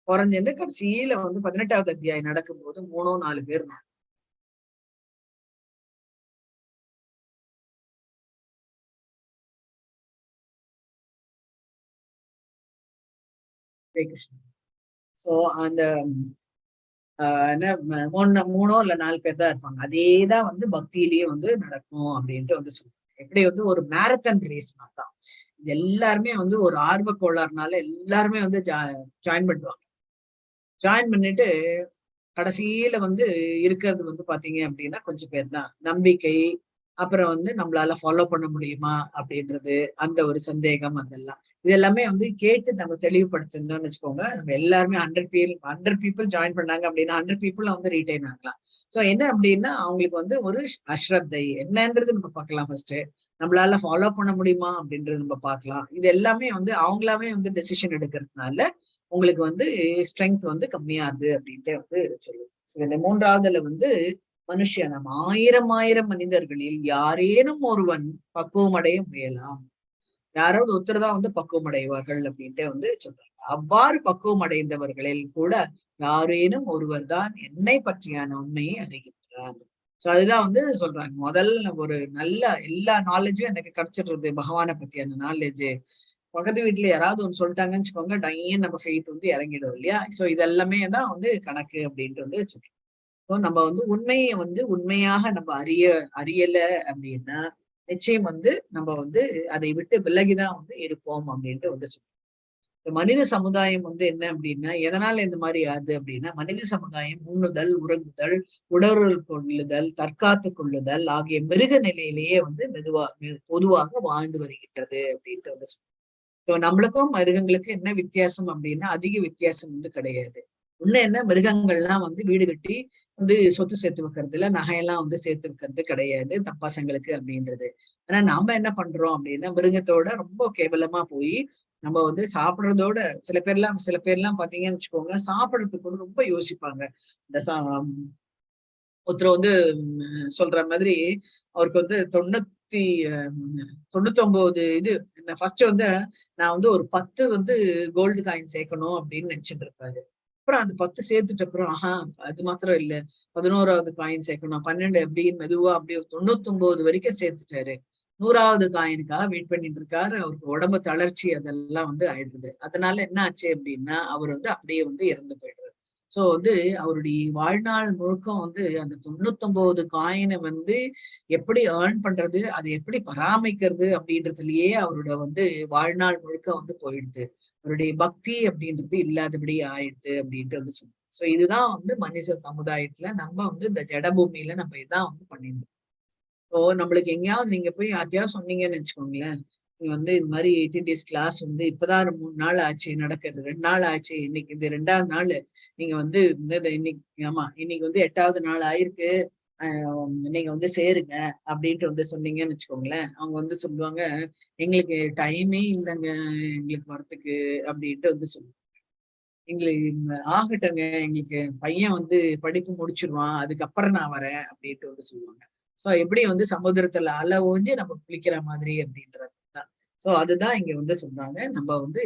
குறைஞ்சுன்னு கடைசியில வந்து 18வது அத்தியாயம் நடக்கும்போது 3-4 பேர். சோ அந்த மூணோ இல்ல 4 பேர் தான் இருப்பாங்க. அதேதான் வந்து பக்தியிலேயே வந்து நடக்கும் அப்படின்ட்டு வந்து சொல்லுவாங்க. எப்படி வந்து ஒரு மேரத்தான் ரேஸ் மாதிரிதான். இது எல்லாருமே வந்து ஒரு ஆர்வ கோளாறுனால எல்லாருமே வந்து ஜாயின் பண்ணுவாங்க. ஜாயின் பண்ணிட்டு கடைசியில வந்து இருக்கிறது வந்து பாத்தீங்க அப்படின்னா கொஞ்சம் பேர் தான். நம்பிக்கை, அப்புறம் வந்து நம்மளால ஃபாலோ பண்ண முடியுமா அப்படின்றது, அந்த ஒரு சந்தேகம், அதெல்லாம் இது எல்லாமே வந்து கேட்டு நம்ம தெளிவுபடுத்திருந்தோம்னு வச்சுக்கோங்க. நம்ம எல்லாருமே 100 பீப்புள் ஜாயின் பண்ணாங்க அப்படின்னா 100 பீப்புள் வந்து ரீடைன் ஆகலாம். சோ என்ன அப்படின்னா அவங்களுக்கு வந்து ஒரு அஸ்ரத்தை என்னன்றது நம்ம பார்க்கலாம். ஃபர்ஸ்ட் நம்மளால ஃபாலோ பண்ண முடியுமா அப்படின்றது நம்ம பார்க்கலாம். இது எல்லாமே வந்து அவங்களாவே வந்து டெசிஷன் எடுக்கிறதுனால உங்களுக்கு வந்து ஸ்ட்ரென்த் வந்து கம்மியாகுது அப்படின்ட்டு வந்து சொல்லுது. இந்த 3வதுல வந்து மனுஷனம் 1000 மனிதர்களில் யாரேனும் ஒருவன் பக்குவம் அடைய முயலாம். யாராவது ஒருத்தர் தான் வந்து பக்குவம் அடைவார்கள் அப்படின்ட்டு வந்து சொல்றாங்க. அவ்வாறு பக்குவம் அடைந்தவர்களில் கூட யாரேனும் ஒருவர் தான் என்னை பற்றியான உண்மையை அறிகின்றார். சோ அதுதான் வந்து சொல்றாங்க. முதல்ல ஒரு நல்ல எல்லா நாலேஜும் எனக்கு கிடைச்சிடுறது பகவானை பத்தியான நாலேஜ். பக்கத்து வீட்டுல யாராவது ஒண்ணு சொல்லிட்டாங்கன்னு வச்சுக்கோங்க, டையன் நம்ம ஃபெய்த் வந்து இறங்கிடும் இல்லையா? சோ இதெல்லாமே தான் வந்து கணக்கு அப்படின்ட்டு வந்து சொல்றோம். நம்ம வந்து உண்மையை வந்து உண்மையாக நம்ம அறியல அப்படின்னா நிச்சயம் வந்து நம்ம வந்து அதை விட்டு விலகிதான் வந்து இருப்போம் அப்படின்ட்டு வந்து சொல்றோம். மனித சமுதாயம் வந்து என்ன அப்படின்னா எதனால இந்த மாதிரி ஆகுது அப்படின்னா மனித சமுதாயம் உண்ணுதல், உறங்குதல், உடலுறவு கொள்ளுதல், தற்காத்து கொள்ளுதல் ஆகிய மிருக நிலையிலேயே வந்து பொதுவாக வாழ்ந்து வருகின்றது அப்படின்ட்டு வந்து சொல்றோம். இப்போ நம்மளுக்கும் மிருகங்களுக்கும் என்ன வித்தியாசம் அப்படின்னா அதிக வித்தியாசம் வந்து கிடையாது. இன்னும் என்ன, மிருகங்கள்லாம் வந்து வீடு கட்டி வந்து சொத்து சேர்த்து வைக்கிறது இல்ல, நகையெல்லாம் வந்து சேர்த்து வைக்கிறது கிடையாது தப்பாசங்களுக்கு அப்படின்றது. ஆனா நாம என்ன பண்றோம் அப்படின்னா மிருகத்தோட ரொம்ப கேவலமா போய் நம்ம வந்து சாப்பிடுறதோட சில பேர்லாம் பாத்தீங்கன்னு வச்சுக்கோங்க, சாப்பிடறதுக்கு கூட ரொம்ப யோசிப்பாங்க. இந்த ஒருத்தர் வந்து சொல்ற மாதிரி அவருக்கு வந்து 99 இது ஃபர்ஸ்ட் வந்து நான் வந்து ஒரு 10 வந்து கோல்டு காயின் சேர்க்கணும் அப்படின்னு நினைச்சிட்டு இருப்பாரு. அப்புறம் அந்த 10 சேர்த்துட்ட அப்புறம் அது மாத்திரம் இல்ல, 11வது காயின் சேர்க்கணும், 12 எப்படின்னு மெதுவா அப்படியே 99 வரைக்கும் சேர்த்துட்டாரு. 100வது காயினுக்காக வெயிட் பண்ணிட்டு இருக்காரு. அவருக்கு உடம்பு தளர்ச்சி அதெல்லாம் வந்து ஆயிடுது. அதனால என்ன ஆச்சு அப்படின்னா அவர் வந்து அப்படியே வந்து இறந்து போயிடுறாரு. சோ வந்து அவருடைய வாழ்நாள் முழுக்கம் வந்து அந்த 99 காயினை வந்து எப்படி ஏர்ன் பண்றது, அதை எப்படி பராமரிக்கிறது அப்படின்றதுலயே அவரோட வந்து வாழ்நாள் முழுக்க வந்து போயிடுது. அவருடைய பக்தி அப்படின்றது இல்லாதபடி ஆயிடுது அப்படின்ட்டு வந்து சொல்லுவோம். சோ இதுதான் வந்து மனித சமுதாயத்துல நம்ம வந்து இந்த ஜடபூமியில நம்ம இதான் வந்து பண்ணிருந்தோம். இப்போ நம்மளுக்கு எங்கேயாவது நீங்க போய் யார்ட்டையாவது சொன்னீங்கன்னு வச்சுக்கோங்களேன், நீங்க வந்து இது மாதிரி 18 days கிளாஸ் வந்து இப்பதான் 3 நாள் ஆச்சு நடக்கிறது, 2 நாள் ஆச்சு, இன்னைக்கு இது 2வது நாள், நீங்க வந்து இன்னைக்கு ஆமா இன்னைக்கு வந்து 8வது நாள் ஆயிருக்கு, நீங்க வந்து சேருங்க அப்படின்ட்டு வந்து சொன்னீங்கன்னு வச்சுக்கோங்களேன், அவங்க வந்து சொல்லுவாங்க எங்களுக்கு டைமே இல்லைங்க எங்களுக்கு வரத்துக்கு அப்படின்ட்டு வந்து சொல்லுவாங்க. எங்களுக்கு ஆகட்டுங்க, எங்களுக்கு பையன் வந்து படிப்பு முடிச்சிருவான், அதுக்கப்புறம் நான் வரேன் அப்படின்ட்டு வந்து சொல்லுவாங்க. சோ எப்படி வந்து சமுத்திரத்துல அலை ஓஞ்சி நம்ம குளிக்கிற மாதிரி அப்படின்றதுதான். சோ அதுதான் இங்க வந்து சொல்றாங்க. நம்ம வந்து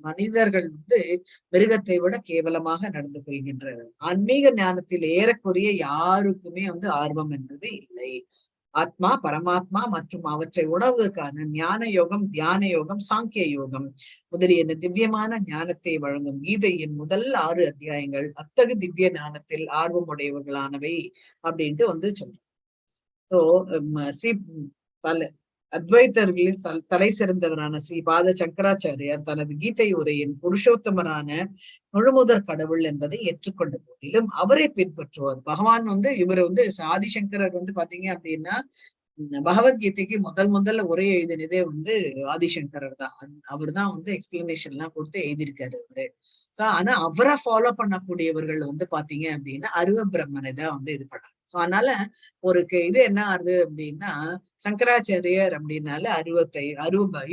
மனிதர்கள் வந்து மிருகத்தை விட கேவலமாக நடந்து கொள்கின்றனர். ஆன்மீக ஞானத்தில் ஏறக்குறைய யாருக்குமே வந்து ஆர்வம் என்பது இல்லை. ஆத்மா, பரமாத்மா மற்றும் அவற்றை உணர்வதற்கான ஞான யோகம், தியான யோகம், சாங்கிய யோகம் முதலிய திவ்யமான ஞானத்தை வழங்கும் கீதையின் முதல் 6 அத்தியாயங்கள் அத்தகு திவ்ய ஞானத்தில் ஆர்வம் உடையவர்களானவை அப்படின்ட்டு வந்து சொல்றோம். ஸோ ஸ்ரீ பல அத்வைத்தர்களில் தலை சிறந்தவரான ஸ்ரீ பாத சங்கராச்சாரியார் தனது கீதை உரையின் புருஷோத்தமரான முழுமுதற் கடவுள் என்பதை ஏற்றுக்கொண்ட போதிலும் அவரை பின்பற்றுவார். பகவான் வந்து இவர் வந்து ஆதிசங்கரர் வந்து பாத்தீங்க அப்படின்னா பகவத்கீதைக்கு முதல்ல உரை எழுதினதே வந்து ஆதிசங்கரர் தான். அவர் தான் வந்து எக்ஸ்பிளனேஷன் எல்லாம் கொடுத்து எழுதியிருக்காரு அவரு. ஆனா அவரை ஃபாலோ பண்ணக்கூடியவர்கள் வந்து பாத்தீங்க அப்படின்னா அருவ பிரம்மனை தான் வந்து இது பண்றாங்க. சோ அதனால ஒரு இது என்ன ஆகுது அப்படின்னா சங்கராச்சாரியர் அப்படின்னால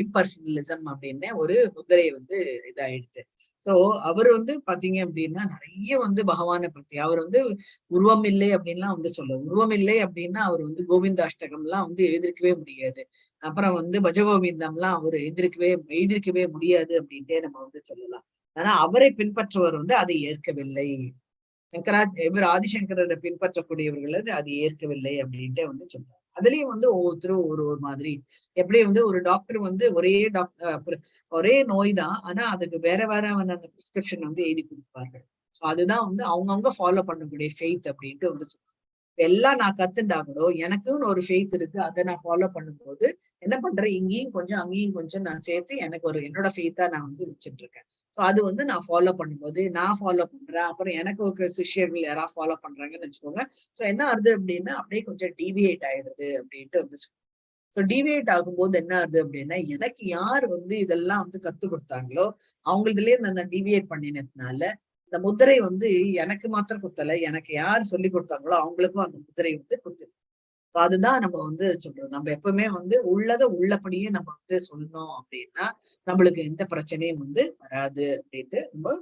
இம்பர்சனலிசம் அப்படின்னு ஒரு முத்திரை வந்து இதாயிடுது. சோ அவர் வந்து பாத்தீங்க அப்படின்னா நிறைய வந்து பகவானை பத்தி அவர் வந்து உருவம் இல்லை அப்படின்லாம் வந்து சொல்லுவார். உருவம் இல்லை அப்படின்னா அவர் வந்து கோவிந்தாஷ்டகம் எல்லாம் வந்து எழுதிருக்கவே முடியாது. அப்புறம் வந்து பஜகோவிந்தம் எல்லாம் அவர் எழுதிருக்கவே முடியாது அப்படின்ட்டே நம்ம வந்து சொல்லலாம். ஆனா அவரை பின்பற்றுவர் வந்து அதை ஏற்கவில்லை. இவர் ஆதிசங்கரரை பின்பற்றக்கூடியவர்கள் அது ஏற்கவில்லை அப்படின்ட்டு வந்து சொல்றாங்க. அதுலயும் வந்து ஒவ்வொருத்தரும் ஒரு மாதிரி, எப்படி வந்து ஒரு டாக்டர் வந்து ஒரே நோய் தான், ஆனா அதுக்கு வேற பிரிஸ்கிரிப்ஷன் வந்து எழுதி கொடுப்பார்கள். ஸோ அதுதான் வந்து அவங்கவுங்க ஃபாலோ பண்ணக்கூடிய ஃபெய்த் அப்படின்ட்டு வந்து எல்லாம் நான் கத்துண்டா கூட எனக்குன்னு ஒரு ஃபெய்த் இருக்கு. அதை நான் ஃபாலோ பண்ணும்போது என்ன பண்றேன், இங்கேயும் கொஞ்சம் அங்கேயும் கொஞ்சம் நான் சேர்த்து எனக்கு ஒரு என்னோட ஃபெய்த்தா நான் வந்து வச்சுட்டு இருக்கேன். ஸோ அது வந்து நான் ஃபாலோ பண்ணும்போது நான் ஃபாலோ பண்றேன், அப்புறம் எனக்கு ஒரு சிஷியர்கள் யாராவது ஃபாலோ பண்றாங்கன்னு வச்சுக்கோங்க. ஸோ என்ன ஆகுது அப்படின்னா அப்படியே கொஞ்சம் டிவியேட் ஆயிடுது அப்படின்ட்டு வந்து. ஸோ டிவியேட் ஆகும்போது என்ன ஆகுது அப்படின்னா எனக்கு யார் வந்து இதெல்லாம் வந்து கத்து கொடுத்தாங்களோ அவங்களதுலயே நான் டிவியேட் பண்ணினதுனால இந்த முத்திரை வந்து எனக்கு மாத்திரம் குத்தல, எனக்கு யார் சொல்லி கொடுத்தாங்களோ அவங்களுக்கும் அந்த முத்திரை வந்து குத்துது. அதுதான் நம்ம வந்து சொல்றோம். நம்ம எப்பவுமே வந்து உள்ளத உள்ளபடியே நம்ம வந்து சொல்லணும் அப்படின்னா நம்மளுக்கு எந்த பிரச்சனையும் வந்து வராது அப்படின்ட்டு நம்ம.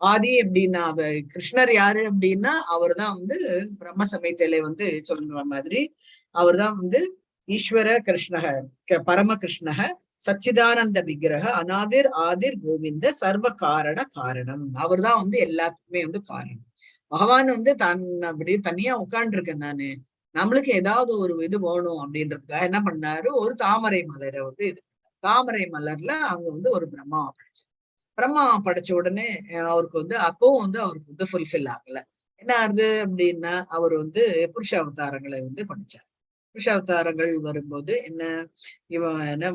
ஆதி அப்படின்னா கிருஷ்ணர் யாரு அப்படின்னா அவர் தான் வந்து பிரம்ம சமயத்தில வந்து சொல்ற மாதிரி அவர் தான் வந்து ஈஸ்வர கிருஷ்ணக பரம கிருஷ்ணக சச்சிதானந்த விக்கிரக அநாதிர் ஆதிர் கோவிந்த சர்வ காரண காரணம். அவர் தான் வந்து எல்லாத்துக்குமே வந்து காரணம். பகவான் வந்து அப்படி தனியா உட்கார்ந்துருக்கேன் நானு, நம்மளுக்கு ஏதாவது ஒரு இது வேணும் அப்படின்றதுக்காக என்ன பண்ணாரு, ஒரு தாமரை மலரை வந்து இது தாமரை மலர்ல அங்க வந்து ஒரு பிரம்மா படைச்சார். பிரம்மா படைச்ச உடனே அவருக்கு வந்து அப்பவும் வந்து அவருக்கு வந்து ஃபுல்ஃபில் ஆகல. என்ன ஆகுது அப்படின்னா அவர் வந்து புருஷ அவதாரங்களை வந்து படிச்சார். புருஷ அவதாரங்கள் வரும்போது என்ன, இவன் என்ன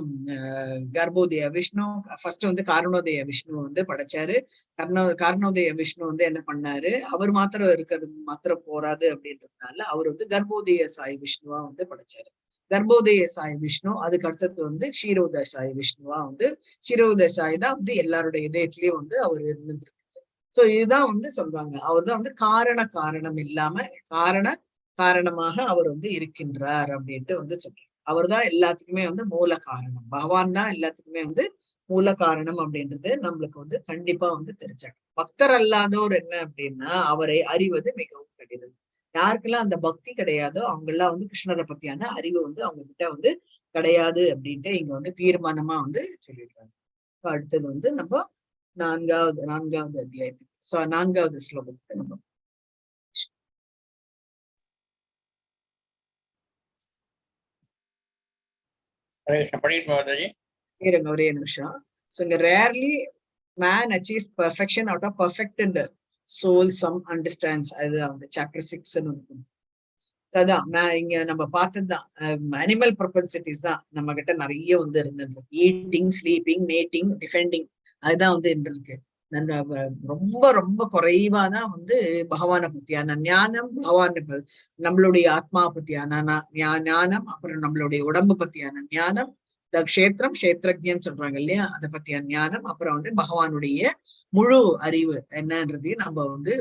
கர்ப்போதய விஷ்ணு ஃபர்ஸ்ட் வந்து காரணோதய விஷ்ணு வந்து படைச்சாரு. காரணோதய விஷ்ணு வந்து என்ன பண்ணாரு, அவர் மாத்திரம் இருக்கிறது மாத்திரம் போராது அப்படின்றதுனால அவர் வந்து கர்ப்போதய சாய் விஷ்ணுவா வந்து படைச்சாரு. கர்ப்போதய சாய் விஷ்ணு, அதுக்கு அடுத்தது வந்து க்ஷீரோதய சாய் விஷ்ணுவா வந்து, க்ஷீரோதய சாய் தான் வந்து எல்லாருடைய இதயத்திலயும் வந்து அவர் இருந்துருக்கு. சோ இதுதான் வந்து சொல்றாங்க, அவர் தான் வந்து காரணம் இல்லாம காரணமாக அவர் வந்து இருக்கின்றார் அப்படின்ட்டு வந்து சொல்றாங்க. அவர் தான் எல்லாத்துக்குமே வந்து மூல காரணம். பகவான் தான் எல்லாத்துக்குமே வந்து மூல காரணம் அப்படின்றது நம்மளுக்கு வந்து கண்டிப்பா வந்து தெரிஞ்சாங்க. பக்தர் அல்லாதோர் என்ன அப்படின்னா அவரை அறிவது மிகவும் கடினம். யாருக்கெல்லாம் அந்த பக்தி கிடையாதோ அவங்க எல்லாம் வந்து கிருஷ்ணரை பத்தியான அறிவு வந்து அவங்க கிட்ட வந்து கிடையாது அப்படின்ட்டு இங்க வந்து தீர்மானமா வந்து சொல்லிடுறாங்க. அடுத்தது வந்து நம்ம நான்காவது அத்தியாயத்துக்கு நான்காவது ஸ்லோகத்துக்கு நம்ம ஒரே நிமிஷம். So இங்க rarely man achieves perfection out of perfected soul some understands. அது அந்த சாப்டர் 6 அதான் இங்க நம்ம பார்த்ததுதான் அனிமல் ப்ரொபன்சிட்டிஸ் தான் நம்ம கிட்ட நிறைய வந்து இருந்தது. ஈட்டிங், ஸ்லீப்பிங், மேட்டிங், டிஃபெண்டிங், அதுதான் வந்து இருக்கு. ரொம்ப ரொம்ப குறைவாதான் வந்து பகவானை பத்தியான ஞானம், பகவான் நம்மளுடைய ஆத்மா பத்தியான ஞானம், அப்புறம் நம்மளுடைய உடம்பு பத்தியான ஞானம், இந்த கஷேத்திரஜம் சொல்றாங்க இல்லையா, அதை பத்தியான ஞானம், அப்புறம் வந்து பகவானுடைய முழு அறிவு என்னன்றதையும் நம்ம வந்து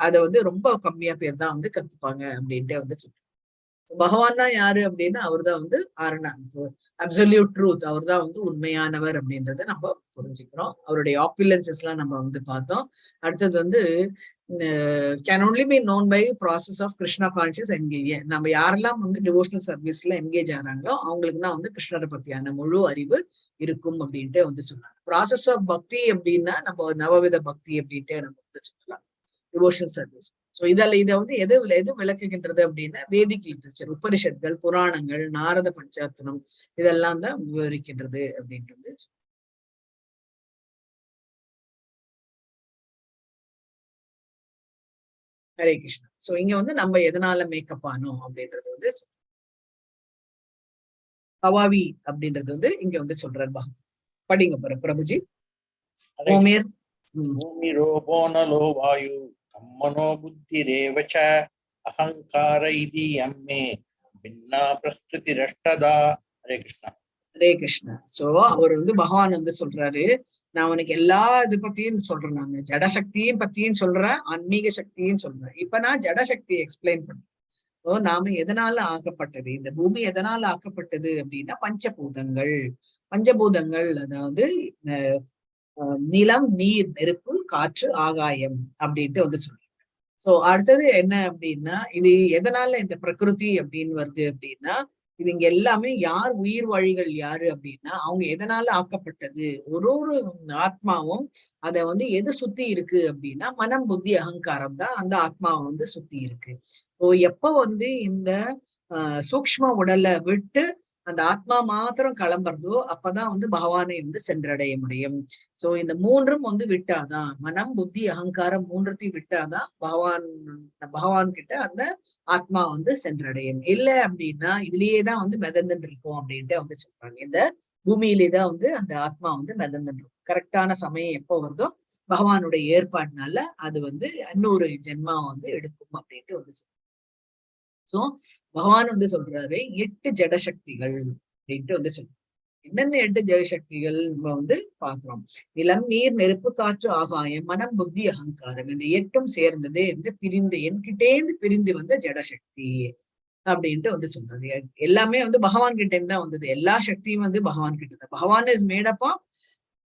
அதை வந்து ரொம்ப கம்மியா பேர் தான் வந்து கத்துப்பாங்க அப்படின்ட்டு வந்து சொல்றேன். பகவான் தான் யாரு அப்படின்னா அவர் தான் வந்து அப்சல்யூட் ட்ரூத், அவர் தான் வந்து உண்மையானவர் அப்படின்றத நம்ம புரிஞ்சுக்கிறோம். அவருடைய ஆப்புலன்சஸ் எல்லாம் நம்ம வந்து பார்த்தோம். அடுத்தது வந்து can only be known by process of Krishna conscious engage. நம்ம யாரெல்லாம் வந்து டிவோஷனல் சர்வீஸ்ல என்கேஜ் ஆகிறாங்களோ அவங்களுக்கு தான் வந்து கிருஷ்ணரை பத்தியான முழு அறிவு இருக்கும் அப்படின்ட்டு வந்து சொன்னாங்க. ப்ராசஸ் ஆஃப் பக்தி அப்படின்னா நம்ம நவவித பக்தி அப்படின்ட்டு நம்ம வந்து சொல்லலாம், டிவோஷனல் சர்வீஸ். ஸோ இதை வந்து எது விளக்குகின்றது அப்படின்னா வேதிக் லிட்ரேச்சர், உபனிஷத்கள், புராணங்கள், நாரத பஞ்சாத்தனம், இதெல்லாம் தான் விவரிக்கின்றது அப்படின்றது. ஹரே கிருஷ்ணா. சோ இங்க வந்து நம்ம எதனால மேக்கப் ஆனோம் அப்படின்றது வந்து கவாவி அப்படின்றது வந்து இங்க வந்து சொல்றாரு. படிங்க பிரபுஜி. ஓமேர் பூமிரோபோனலோ வாயு கம்மனோ புத்திரேவச அகங்கார இதி அம்மே பின்னா பிரஸ்துதி ரஷ்டதா. ஹரே கிருஷ்ணா. ஹரே கிருஷ்ணா. சோ அவர் வந்து பகவான் வந்து சொல்றாரு, நான் உனக்கு எல்லா இது பத்தியும் சொல்றேன், நான் ஜடசக்தியும் பத்தியும் சொல்றேன், ஆன்மீக சக்தியும் சொல்றேன். இப்ப நான் ஜடசக்தியை எக்ஸ்பிளைன் பண்றேன். நாம எதனால ஆக்கப்பட்டது, இந்த பூமி எதனால ஆக்கப்பட்டது அப்படின்னா பஞ்சபூதங்கள், அதாவது நிலம், நீர், நெருப்பு, காற்று, ஆகாயம் அப்படின்ட்டு வந்து சொல்றாங்க. சோ அடுத்தது என்ன அப்படின்னா இது எதனால இந்த பிரகிருதி அப்படின்னு வருது அப்படின்னா இது இங்க எல்லாமே யார் உயிர் வழிகள் யாரு அப்படின்னா அவங்க எதனால ஆக்கப்பட்டது. ஒரு ஆத்மாவும் அதை வந்து எது சுத்தி இருக்கு அப்படின்னா மனம், புத்தி, அகங்காரம் தான் அந்த ஆத்மாவை வந்து சுத்தி இருக்கு. எப்ப வந்து இந்த சூக்ஷ்ம உடலை விட்டு அந்த ஆத்மா மாத்திரம் கிளம்புறதோ அப்பதான் வந்து பகவானை வந்து சென்றடைய முடியும். சோ இந்த மூன்றும் வந்து விட்டாதான், மனம் புத்தி அகங்காரம் மூன்றத்தையும் விட்டாதான் பகவான் கிட்ட அந்த ஆத்மா வந்து சென்றடையும். இல்ல அப்படின்னா இதுலயேதான் வந்து மிதந்துட்டு இருக்கும் அப்படின்ட்டு வந்து சொல்றாங்க. இந்த பூமியிலேதான் வந்து அந்த ஆத்மா வந்து மிதந்துட்டு இருக்கும். கரெக்டான சமயம் எப்போ வருதோ பகவானுடைய ஏற்பாடுனால அது வந்து இன்னொரு ஜென்மா வந்து எடுக்கும் அப்படின்ட்டு வந்து சொல்றாங்க. சோ பகவான் வந்து சொல்றாரு 8 ஜடசக்திகள் அப்படின்ட்டு வந்து சொல்றாரு. என்னென்ன 8 ஜடசக்திகள் நம்ம வந்து பாக்குறோம். நிலம், நீர், நெருப்பு, காற்று, ஆகாயம், மனம், புத்தி, அகங்காரம். இந்த 8ம் சேர்ந்ததே வந்து பிரிந்து என்கிட்டேந்து பிரிந்து வந்த ஜடசக்தி அப்படின்ட்டு வந்து சொல்றாரு. எல்லாமே வந்து பகவான் கிட்ட இருந்து தான் வந்தது. எல்லா சக்தியும் வந்து பகவான் கிட்ட தான். Bhagavan is made up of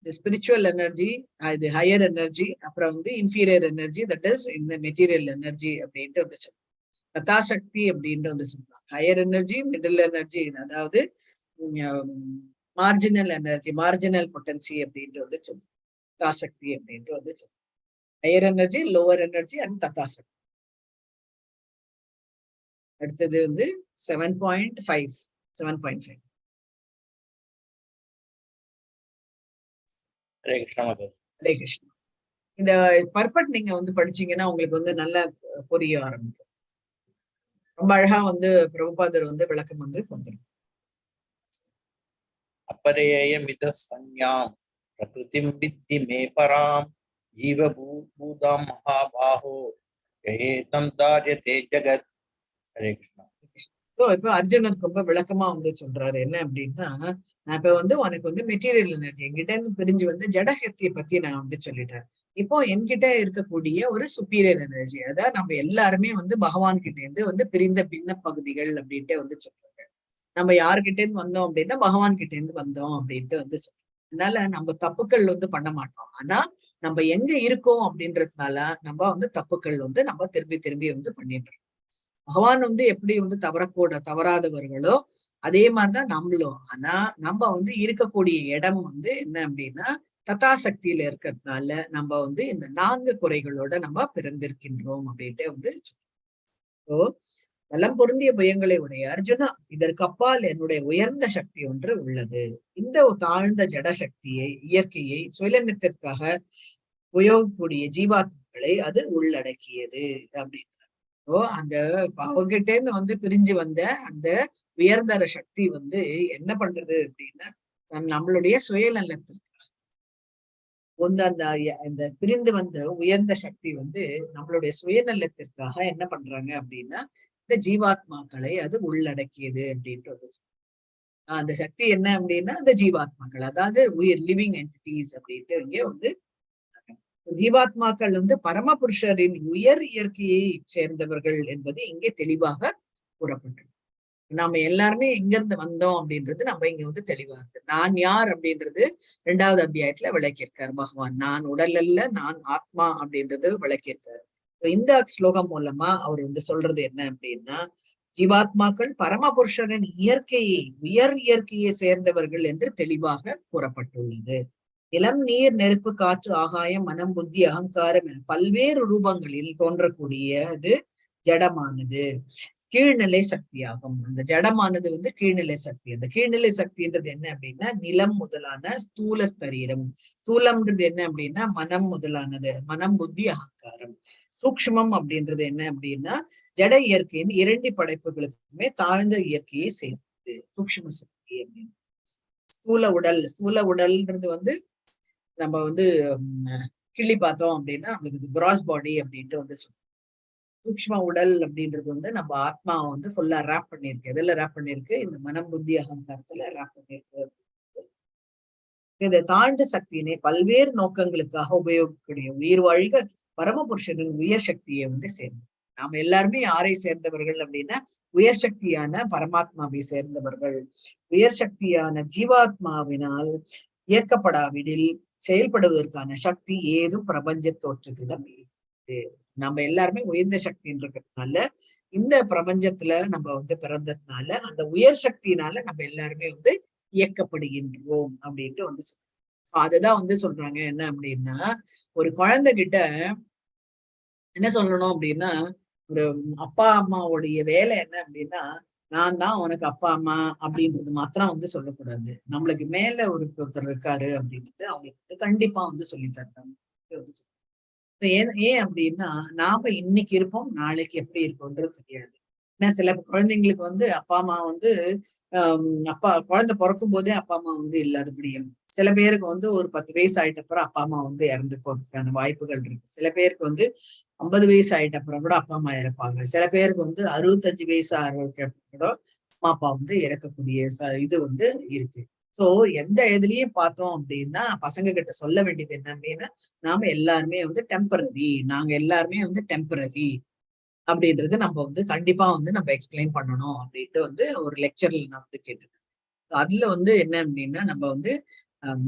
the spiritual energy, இது ஹையர் எனர்ஜி, அப்புறம் வந்து இன்ஃபீரியர் எனர்ஜி, தட் இஸ் இந்த மெட்டீரியல் எனர்ஜி அப்படின்ட்டு வந்து சொல்றாரு. கதாசக்தி அப்படின்ட்டு வந்து சொல்றாங்க. ஹையர் எனர்ஜி, மிடில் எனர்ஜி, அதாவது மார்ஜினல் எனர்ஜி, மார்ஜினல் பொட்டன்சி அப்படின்ட்டு வந்து சொல்லுவோம். ததாசக்தி அப்படின்ட்டு வந்து சொல்லுவோம். Higher energy, lower energy and ததாசக்தி. அடுத்தது வந்து 7.5. ஹரே கிருஷ்ணா மாதாஜி. ஹரே கிருஷ்ணா. இந்த பர்பட் நீங்க வந்து படிச்சீங்கன்னா உங்களுக்கு வந்து நல்லா புரிய ஆரம்பிக்கும். ரொம்ப அழகா வந்து பிரபுபாதர் வந்து விளக்கம் வந்து வந்துடும். अपरेयमित संज्ञां प्रकृतिं विद्धि मे परां जीवभूतां महाबाहो ययेतं धार्यते जगत्. हरे कृष्णा. இப்ப அர்ஜுனருக்கு ரொம்ப விளக்கமா வந்து சொல்றாரு. என்ன அப்படின்னா, நான் இப்ப வந்து உனக்கு வந்து மெட்டீரியல் எனர்ஜி என்கிட்ட இருந்து பிரிஞ்சு வந்து ஜடசக்தியை பத்தி நான் வந்து சொல்லிட்டேன். இப்போ என்கிட்ட இருக்கக்கூடிய ஒரு சுப்பீரியர் எனர்ஜி, அதாவது நம்ம எல்லாருமே வந்து பகவான் கிட்ட இருந்து வந்து பிரிந்த பின்ன பகுதிகள் அப்படின்ட்டு வந்து சொல்றாங்க. நம்ம யாருகிட்ட இருந்து வந்தோம் அப்படின்னா பகவான் கிட்ட இருந்து வந்தோம் அப்படின்ட்டு வந்து சொல்றோம். அதனால நம்ம தப்புக்கள் வந்து பண்ண மாட்டோம். ஆனா நம்ம எங்க இருக்கோம் அப்படின்றதுனால நம்ம வந்து தப்புக்கள் வந்து நம்ம திரும்பி திரும்பி வந்து பண்ணிட்டு இருக்கோம். பகவான் வந்து எப்படி வந்து தவறாதவர்களோ அதே மாதிரிதான் நம்மளும். ஆனா நம்ம வந்து இருக்கக்கூடிய இடம் வந்து என்ன அப்படின்னா ததாசக்தியில இருக்கிறதுனால நம்ம வந்து இந்த 4 குறைகளோட நம்ம பிறந்திருக்கின்றோம் அப்படின்ட்டு வந்து வலம் பொருந்திய பயங்களை உடைய அர்ஜுனா, இதற்கு அப்பால் என்னுடைய உயர்ந்த சக்தி ஒன்று உள்ளது. இந்த தாழ்ந்த ஜட சக்தியை, இயற்கையை சுயநலத்திற்காக உபயோகக்கூடிய ஜீவாத்மாக்களை அது உள்ளடக்கியது அப்படின்றார். அந்த அவர்கிட்ட இருந்து வந்து பிரிஞ்சு வந்த அந்த உயர்ந்தர சக்தி வந்து என்ன பண்றது அப்படின்னா நம்மளுடைய சுயநலத்திற்காக வந்து அந்த பிரிந்து வந்த உயர்ந்த சக்தி வந்து நம்மளுடைய சுயநலத்திற்காக என்ன பண்றாங்க அப்படின்னா இந்த ஜீவாத்மாக்களை அது உள்ளடக்கியது அப்படின்ட்டு அந்த சக்தி என்ன அப்படின்னா இந்த ஜீவாத்மாக்கள், அதாவது உயிர் லிவிங் என்டிட்டிஸ் அப்படின்ட்டு இங்கே வந்து ஜீவாத்மாக்கள் வந்து பரமபுருஷரின் உயர் இயற்கையை சேர்ந்தவர்கள் என்பது இங்கே தெளிவாக கூறப்பட்டது. நாம எல்லாருமே எங்க இருந்து வந்தோம் அப்படின்றது நம்ம இங்க வந்து தெளிவா இருக்கு. நான் யார் அப்படின்றது 2வது அத்தியாயத்துல விளக்கியிருக்காரு பகவான். நான் உடல் அல்ல, நான் ஆத்மா அப்படின்றது விளக்கியிருக்காரு. இந்த ஸ்லோகம் மூலமா அவர் வந்து சொல்றது என்ன அப்படின்னா, ஜீவாத்மாக்கள் பரமபுருஷரின் இயற்கையை, உயர் இயற்கையை சேர்ந்தவர்கள் என்று தெளிவாக கூறப்பட்டுள்ளது. நிலம், நீர், நெருப்பு, காற்று, ஆகாயம், மனம், புத்தி, அகங்காரம் என பல்வேறு ரூபங்களில் தோன்றக்கூடியது ஜடமானது கீழ்நிலை சக்தியாகும். அந்த ஜடமானது வந்து கீழ்நிலை சக்தி. அந்த கீழ்நிலை சக்தின்றது என்ன அப்படின்னா நிலம் முதலான ஸ்தூல ஸ்தரீரம். ஸ்தூலம்ன்றது என்ன அப்படின்னா மனம் முதலானது, மனம், புத்தி, அகங்காரம். சூக்ஷ்மம் அப்படின்றது என்ன அப்படின்னா ஜட இயற்கையின் 2 படைப்புகளுக்குமே தாழ்ந்த இயற்கையை சேர்ந்தது சூக்ஷ்ம சக்தி அப்படின்னு. ஸ்தூல உடல்ன்றது வந்து நம்ம வந்து கிள்ளி பார்த்தோம் அப்படின்னா நம்மளுக்கு கிராஸ் பாடி அப்படின்ட்டு வந்து சொல்லுவோம். சூக்ஷ்ம உடல் அப்படின்றது வந்து நம்ம ஆத்மாவை வந்து ஃபுல்லா ரேப் பண்ணிருக்கு. எதுல ரேப் பண்ணிருக்கு? இந்த மனம், புத்தி, அகங்காரத்துல ரேப் பண்ணிருக்கு. இந்த தாழ்ந்த சக்தியினை பல்வேறு நோக்கங்களுக்காக உபயோகிக்கக்கூடிய உயிர் வாழ்க பரமபுருஷனின் உயர் சக்தியை வந்து சேர்ந்து நாம எல்லாருமே யாரை சேர்ந்தவர்கள் அப்படின்னா உயர் சக்தியான பரமாத்மாவை சேர்ந்தவர்கள். உயர் சக்தியான ஜீவாத்மாவினால் இயக்கப்படாவிடில் செயல்படுவதற்கான சக்தி ஏதும் பிரபஞ்ச தோற்றத்திடம் இல்லை. நம்ம எல்லாருமே உயர்ந்த சக்தின்றதுனால இந்த பிரபஞ்சத்துல நம்ம வந்து பிறந்ததுனால அந்த உயர் சக்தியினால நம்ம எல்லாருமே வந்து இயக்கப்படுகின்றோம் அப்படின்ட்டு வந்து அதுதான் வந்து சொல்றாங்க. என்ன அப்படின்னா ஒரு குழந்தைகிட்ட என்ன சொல்லணும் அப்படின்னா ஒரு அப்பா அம்மாவுடைய வேலை என்ன அப்படின்னா நான் தான் உனக்கு அப்பா அம்மா அப்படின்றது மாத்திரம் வந்து சொல்லக்கூடாது. நம்மளுக்கு மேல ஒருத்தர் இருக்காரு அப்படின்ட்டு அவங்களுக்கு கண்டிப்பா வந்து சொல்லி தர்றாங்க. ஏன் ஏன் அப்படின்னா நாம இன்னைக்கு இருப்போம், நாளைக்கு எப்படி இருப்போம்ன்றது தெரியாது. ஏன்னா சில குழந்தைங்களுக்கு வந்து அப்பா அம்மா வந்து அப்பா குழந்தை பிறக்கும் போதே அப்பா அம்மா வந்து இல்லாதபடியும், சில பேருக்கு வந்து ஒரு 10 வயசு ஆயிட்ட அப்புறம் அப்பா அம்மா வந்து இறந்து போறதுக்கான வாய்ப்புகள் இருக்கு. சில பேருக்கு வந்து 50 வயசு ஆயிட்ட அப்புறம் கூட அப்பா அம்மா இறப்பாங்க. சில பேருக்கு வந்து 65 வயசு ஆரோக்கிய கூட அம்மா அப்பா வந்து இறக்கக்கூடிய இது வந்து இருக்கு. சோ எந்த இதுலயும் பார்த்தோம் அப்படின்னா பசங்க கிட்ட சொல்ல வேண்டியது என்ன அப்படின்னா, நாம எல்லாருமே வந்து டெம்பரரி, நாங்க எல்லாருமே வந்து டெம்பரரி அப்படின்றது நம்ம வந்து கண்டிப்பா வந்து நம்ம எக்ஸ்பிளைன் பண்ணணும் அப்படின்ட்டு வந்து ஒரு லெக்சர்ல நான் வந்து கேட்டிருக்கேன். அதுல வந்து என்ன அப்படின்னா நம்ம வந்து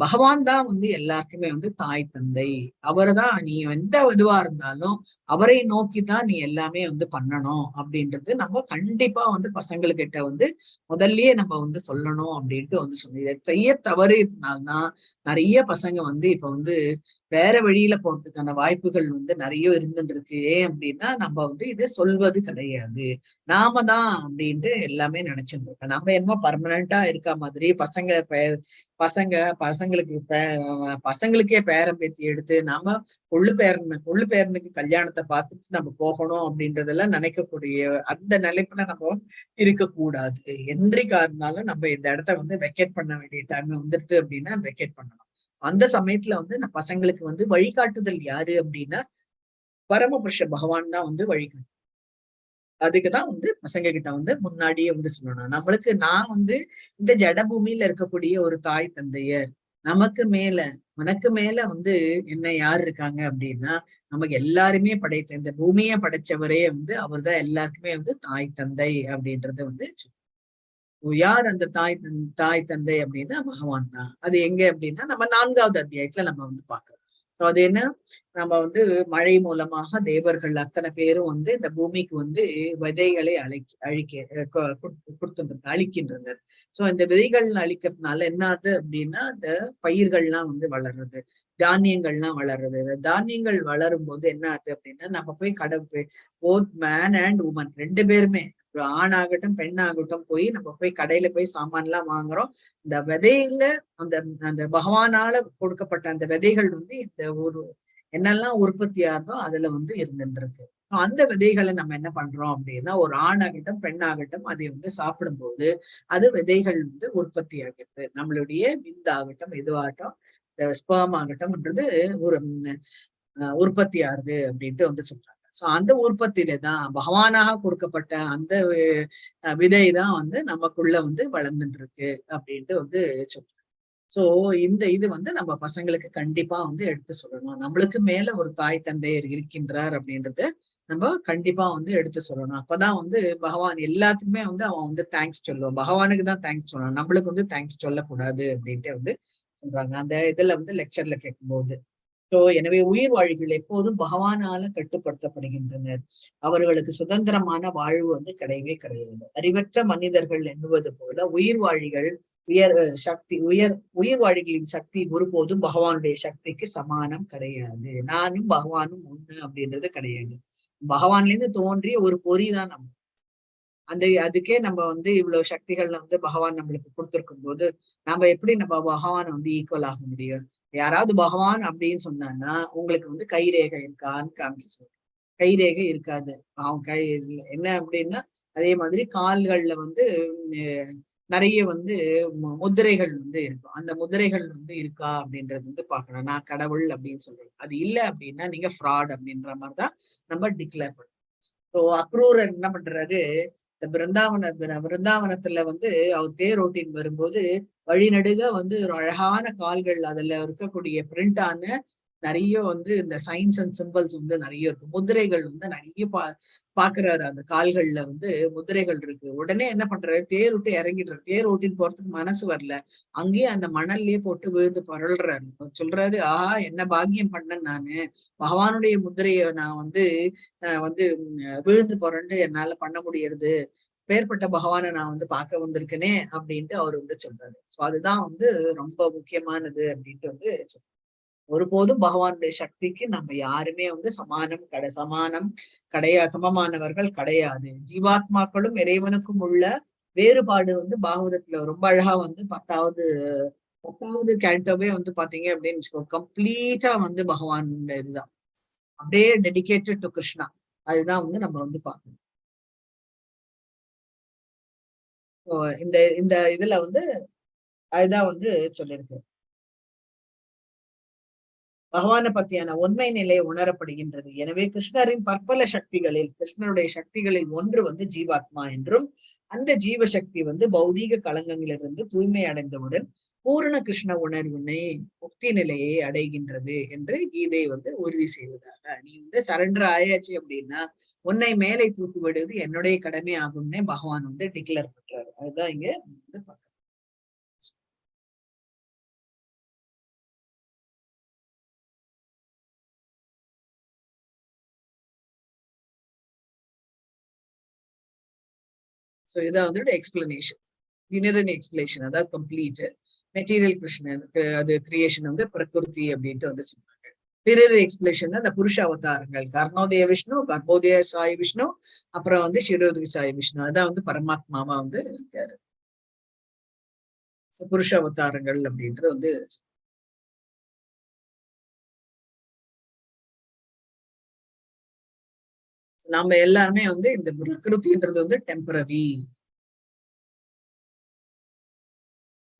பகவான் தான் வந்து எல்லாருக்குமே வந்து தாய் தந்தை. அவர்தான் நீ எந்த இதுவா இருந்தாலும் அவரை நோக்கிதான் நீ எல்லாமே வந்து பண்ணணும் அப்படின்றது நம்ம கண்டிப்பா வந்து பசங்களுக்கிட்ட வந்து முதல்லயே நம்ம வந்து சொல்லணும் அப்படின்ட்டு வந்து சொல்லி செய்ய தவறு இருந்தால்தான் நிறைய பசங்க வந்து இப்ப வந்து வேற வழியில போறதுக்கான வாய்ப்புகள் வந்து நிறைய இருந்துட்டு இருக்கு. ஏன் அப்படின்னா நம்ம வந்து இதை சொல்வது கிடையாது. நாம தான் அப்படின்ட்டு எல்லாமே நினைச்சுட்டு இருக்கோம். நம்ம என்னமோ பர்மனண்டா இருக்க மாதிரி பசங்களுக்கு பசங்களுக்கே பேரன் பேத்தி எடுத்து நாம கொள்ளு பேரனுக்கு கல்யாணத்தை பார்த்துட்டு நம்ம போகணும் அப்படின்றதெல்லாம் நினைக்கக்கூடிய அந்த நிலைப்புல நம்ம இருக்கக்கூடாது. என்றைக்கா இருந்தாலும் நம்ம இந்த இடத்த வந்து வெக்கேட் பண்ண வேண்டிய டைம் வந்துருது அப்படின்னா வெக்கேட் பண்ணணும். அந்த சமயத்துல வந்து நான் பசங்களுக்கு வந்து வழிகாட்டுதல் யாரு அப்படின்னா பரமபுருஷ பகவான் தான் வந்து வழிகாட்டு. அதுக்குதான் வந்து பசங்க கிட்ட வந்து முன்னாடியே வந்து சொல்லணும். நம்மளுக்கு நான் வந்து இந்த ஜடபூமியில இருக்கக்கூடிய ஒரு தாய் தந்தையர், நமக்கு மேல உனக்கு மேல வந்து என்ன யார் இருக்காங்க அப்படின்னா நமக்கு எல்லாருமே படைத்த இந்த பூமியை படைச்சவரே வந்து அவர் தான் எல்லாருக்குமே வந்து தாய் தந்தை அப்படின்றத வந்து யார் அந்த தாய் தந்தை அப்படின்னா பகவான் தான். அது எங்க அப்படின்னா நம்ம 4வது அத்தியாயத்துல நம்ம வந்து பாக்குறோம். அது என்ன, நம்ம வந்து மழை மூலமாக தேவர்கள் அத்தனை பேரும் வந்து இந்த பூமிக்கு வந்து விதைகளை அழிக்கின்றனர். சோ இந்த விதைகள் அழிக்கிறதுனால என்ன ஆகுது அப்படின்னா இந்த பயிர்கள்லாம் வந்து வளர்றது, தானியங்கள்லாம் வளர்றது. தானியங்கள் வளரும் போது என்ன ஆகுது அப்படின்னா நம்ம போய் போத் மேன் அண்ட் உமன் 2 பேருமே, ஆணாகட்டும் பெண்ணாகட்டும் போய் நம்ம போய் கடையில போய் சாமான் எல்லாம் வாங்குறோம். இந்த விதையில அந்த அந்த பகவானால கொடுக்கப்பட்ட அந்த விதைகள் வந்து இந்த ஒரு என்னெல்லாம் உற்பத்தி ஆகுதோ அதுல வந்து இருந்துட்டு இருக்கு. அந்த விதைகளை நம்ம என்ன பண்றோம் அப்படின்னா ஒரு ஆணாகட்டும் பெண்ணாகட்டும் அதை வந்து சாப்பிடும்போது அது விதைகள் வந்து உற்பத்தி ஆகிறது. நம்மளுடைய விந்தாகட்டும் இதுவாகட்டும் ஸ்பெர்ம் ஆகட்டும்ன்றது ஒரு உற்பத்தி ஆகுது அப்படின்ட்டு வந்து சொல்றாங்க. சோ அந்த உற்பத்தியில தான் பகவானாக கொடுக்கப்பட்ட அந்த விதைதான் வந்து நமக்குள்ள வந்து வளர்ந்துட்டு இருக்கு அப்படின்ட்டு வந்து சொல்றாங்க. சோ இந்த இது வந்து நம்ம பசங்களுக்கு கண்டிப்பா வந்து எடுத்து சொல்லணும். நம்மளுக்கு மேல ஒரு தாய் தந்தையர் இருக்கின்றார் அப்படின்றத நம்ம கண்டிப்பா வந்து எடுத்து சொல்லணும். அப்பதான் வந்து பகவான் எல்லாத்துக்குமே வந்து அவன் வந்து தேங்க்ஸ் சொல்லுவான். பகவானுக்கு தான் தேங்க்ஸ் சொல்லணும், நம்மளுக்கு வந்து தேங்க்ஸ் சொல்லக்கூடாது அப்படின்ட்டு வந்து சொல்றாங்க அந்த இதுல வந்து லெக்சர்ல கேட்கும்போது. எனவே உயிர் வாழிகள் எப்போதும் பகவானால கட்டுப்படுத்தப்படுகின்றனர். அவர்களுக்கு சுதந்திரமான வாழ்வு வந்து கிடையவே கிடையாது. அறிவற்ற மனிதர்கள் எண்ணுவது போல உயிர் வாழிகள் உயிர் வாழிகளின் சக்தி ஒருபோதும் பகவானுடைய சக்திக்கு சமானம் கிடையாது. நானும் பகவானும் ஒண்ணு அப்படின்றது கிடையாது. பகவான்ல இருந்து தோன்றிய ஒரு பொறிதான் நம்ம. அதுக்கே நம்ம வந்து இவ்வளவு சக்திகள் வந்து பகவான் நம்மளுக்கு கொடுத்திருக்கும் போது நம்ம எப்படி நம்ம பகவான் வந்து ஈக்குவல் ஆக முடியும்? யாராவது பகவான் அப்படின்னு சொன்னான்னா உங்களுக்கு வந்து கைரேகை இருக்கான்னு காமிக்க சொல்றேன். கைரேகை இருக்காது. அவன் என்ன அப்படின்னா அதே மாதிரி கால்கள்ல வந்து நிறைய வந்து முதிரைகள் வந்து இருக்கும். அந்த முதிரைகள் வந்து இருக்கா அப்படின்றது வந்து பாக்கணும். நான் கடவுள் அப்படின்னு சொல்றேன். அது இல்லை அப்படின்னா நீங்க ஃப்ராட் அப்படின்ற மாதிரிதான் நம்ம டிக்ளேர் பண்ணணும். ஸோ அக்ரூரர் என்ன பண்றாரு, இந்த பிருந்தாவனத்துல வந்து அவர் தேர் ஓட்டின்னு வரும்போது வழிநடுக வந்து ஒரு அழகான கால்கள் அதுல இருக்கக்கூடிய பிரிண்டான நிறைய வந்து இந்த சைன்ஸ் அண்ட் சிம்பிள்ஸ் வந்து நிறைய இருக்கு. முதிரைகள் வந்து நிறைய பாக்குறாரு. அந்த கால்கள்ல வந்து முதிரைகள் இருக்கு. உடனே என்ன பண்றாரு, தேர் விட்டு இறங்கிடுறாரு. தேர் ஓட்டின்னு போறதுக்கு மனசு வரல. அங்கேயே அந்த மணல்லயே போட்டு விழுந்து பரல்றாரு. சொல்றாரு, ஆஹா என்ன பாக்கியம் பண்ணேன் நானு, பகவானுடைய முதிரைய நான் வந்து விழுந்து போறேன்னு என்னால பண்ண முடியறது, பேர்பட்ட பகவானை நான் வந்து பார்க்க வந்திருக்கேனே அப்படின்ட்டு அவர் வந்து சொல்றாரு. சோ அதுதான் வந்து ரொம்ப முக்கியமானது அப்படின்ட்டு வந்து ஒருபோதும் பகவானுடைய சக்திக்கு நம்ம யாருமே வந்து சமானமானவர்கள் கிடையாது. ஜீவாத்மாக்களும் இறைவனுக்கும் உள்ள வேறுபாடு வந்து பாகவதத்துல ரொம்ப அழகா வந்து 10வது கேண்டோவே வந்து பாத்தீங்க அப்படின்னு வச்சுக்கோ, கம்ப்ளீட்டா வந்து பகவான் இதுதான், அப்படியே டெடிகேட்டட் டு கிருஷ்ணா. அதுதான் வந்து நம்ம வந்து பார்க்கணும். இந்த இந்த இதுல வந்து அதுதான் வந்து சொல்லியிருக்கு. பகவானை பத்தியான உண்மை நிலை உணரப்படுகின்றது. எனவே கிருஷ்ணரின் பற்பல சக்திகளில் கிருஷ்ணனுடைய சக்திகளில் ஒன்று வந்து ஜீவாத்மா என்றும், அந்த ஜீவசக்தி வந்து பௌதீக களங்கங்களிலிருந்து தூய்மை அடைந்தவுடன் பூரண கிருஷ்ண உணர்வினை முக்தி நிலையை அடைகின்றது என்று கீதை வந்து உறுதி செய்வதாக. நீ வந்து சரண்டர் ஆயாச்சு அப்படின்னா உன்னை மேலே தூக்கி விடுவது என்னுடைய கடமை ஆகும்னே பகவான் வந்து டிக்ளேர் பண்றாரு. அதுதான் இங்க வந்து பார்க்க. சோ இதான் வந்து எக்ஸ்பிளனேஷன், டினரன் எக்ஸ்பிளேஷன், அதாவது கம்ப்ளீட் மெட்டீரியல் கிருஷ்ணன் அது கிரியேஷன் வந்து பிரகிருதி அப்படின்ட்டு வந்து சொல்றாங்க. பிறர் எக்ஸ்பிளேஷன் அந்த புருஷ அவதாரங்கள், கர்ணோதய விஷ்ணு, கர்ப்போதய சாய் விஷ்ணு, அப்புறம் வந்து சிரோதய சாய் விஷ்ணு, அதான் வந்து பரமாத்மாவா வந்து இருக்காரு. புருஷ அவதாரங்கள் அப்படின்றது வந்து நம்ம எல்லாருமே வந்து இந்த பிரகிருதின்றது வந்து டெம்பரரி.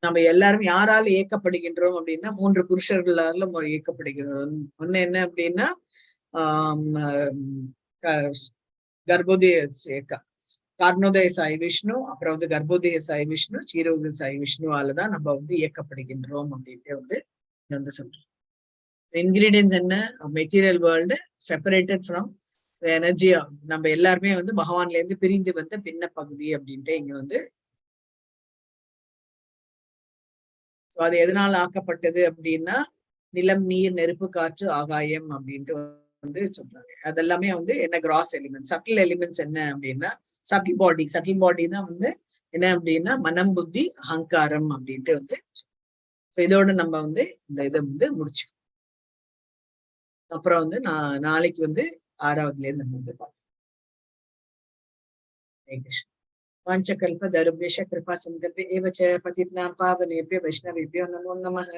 நம்ம எல்லாரும் யாரால இயக்கப்படுகின்றோம் அப்படின்னா 3 புருஷர்களால இயக்கப்படுகிறோம். ஒண்ணு என்ன அப்படின்னா கர்ப்போதய கார்ணோதய சாய் விஷ்ணு, அப்புறம் வந்து கர்ப்போதய சாய் விஷ்ணு, சீரோதய சாய் விஷ்ணுவாலதான் நம்ம வந்து இயக்கப்படுகின்றோம் அப்படின்ட்டு வந்து சொல்றோம். இன்கிரீடியன்ஸ் என்ன? Material world separated from energy. நம்ம எல்லாருமே வந்து பகவான்ல இருந்து பிரிந்து வந்த பின்ன பகுதி அப்படின்ட்டு இங்க வந்து அது எதனால ஆக்கப்பட்டது அப்படின்னா நிலம், நீர், நெருப்பு, காற்று, ஆகாயம் அப்படின்ட்டு வந்து சொல்றாங்க. அதெல்லாமே வந்து என்ன கிராஸ் எலிமெண்ட். சட்டில் எலிமெண்ட்ஸ் என்ன அப்படின்னா சட்டில் பாடி தான் வந்து என்ன அப்படின்னா மனம், புத்தி, அகங்காரம் அப்படின்ட்டு வந்து இதோட நம்ம வந்து இந்த இதை வந்து முடிச்சுக்கணும். அப்புறம் வந்து நாளைக்கு வந்து 6வதுல இருந்து நம்ம வந்து பார்க்கலாம். वाञ्छकल्पतरुभ्यश्च कृपासिन्धुभ्य एव च पतितानां पावनेभ्यो वैष्णवेभ्यो नमो नमः।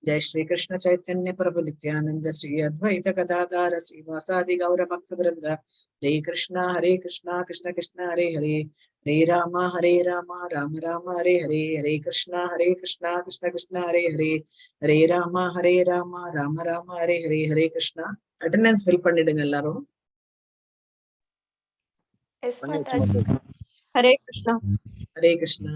जय श्री कृष्ण चैतन्य प्रभु नित्यानंद श्री अद्वैत गदाधर श्रीवासादि गौर भक्तवृंद। हरे कृष्णा कृष्ण कृष्ण हरे हरे, हरे राम राम राम हरे हरे, हरे कृष्णा कृष्ण कृष्ण हरे हरे, हरे राम राम राम हरे हरे, हरे कृष्णा. அட்டெண்டன்ஸ் ஃபில் பண்ணிடுங்க எல்லாரும். Yes, Mataji. Hare Krishna. Hare Krishna.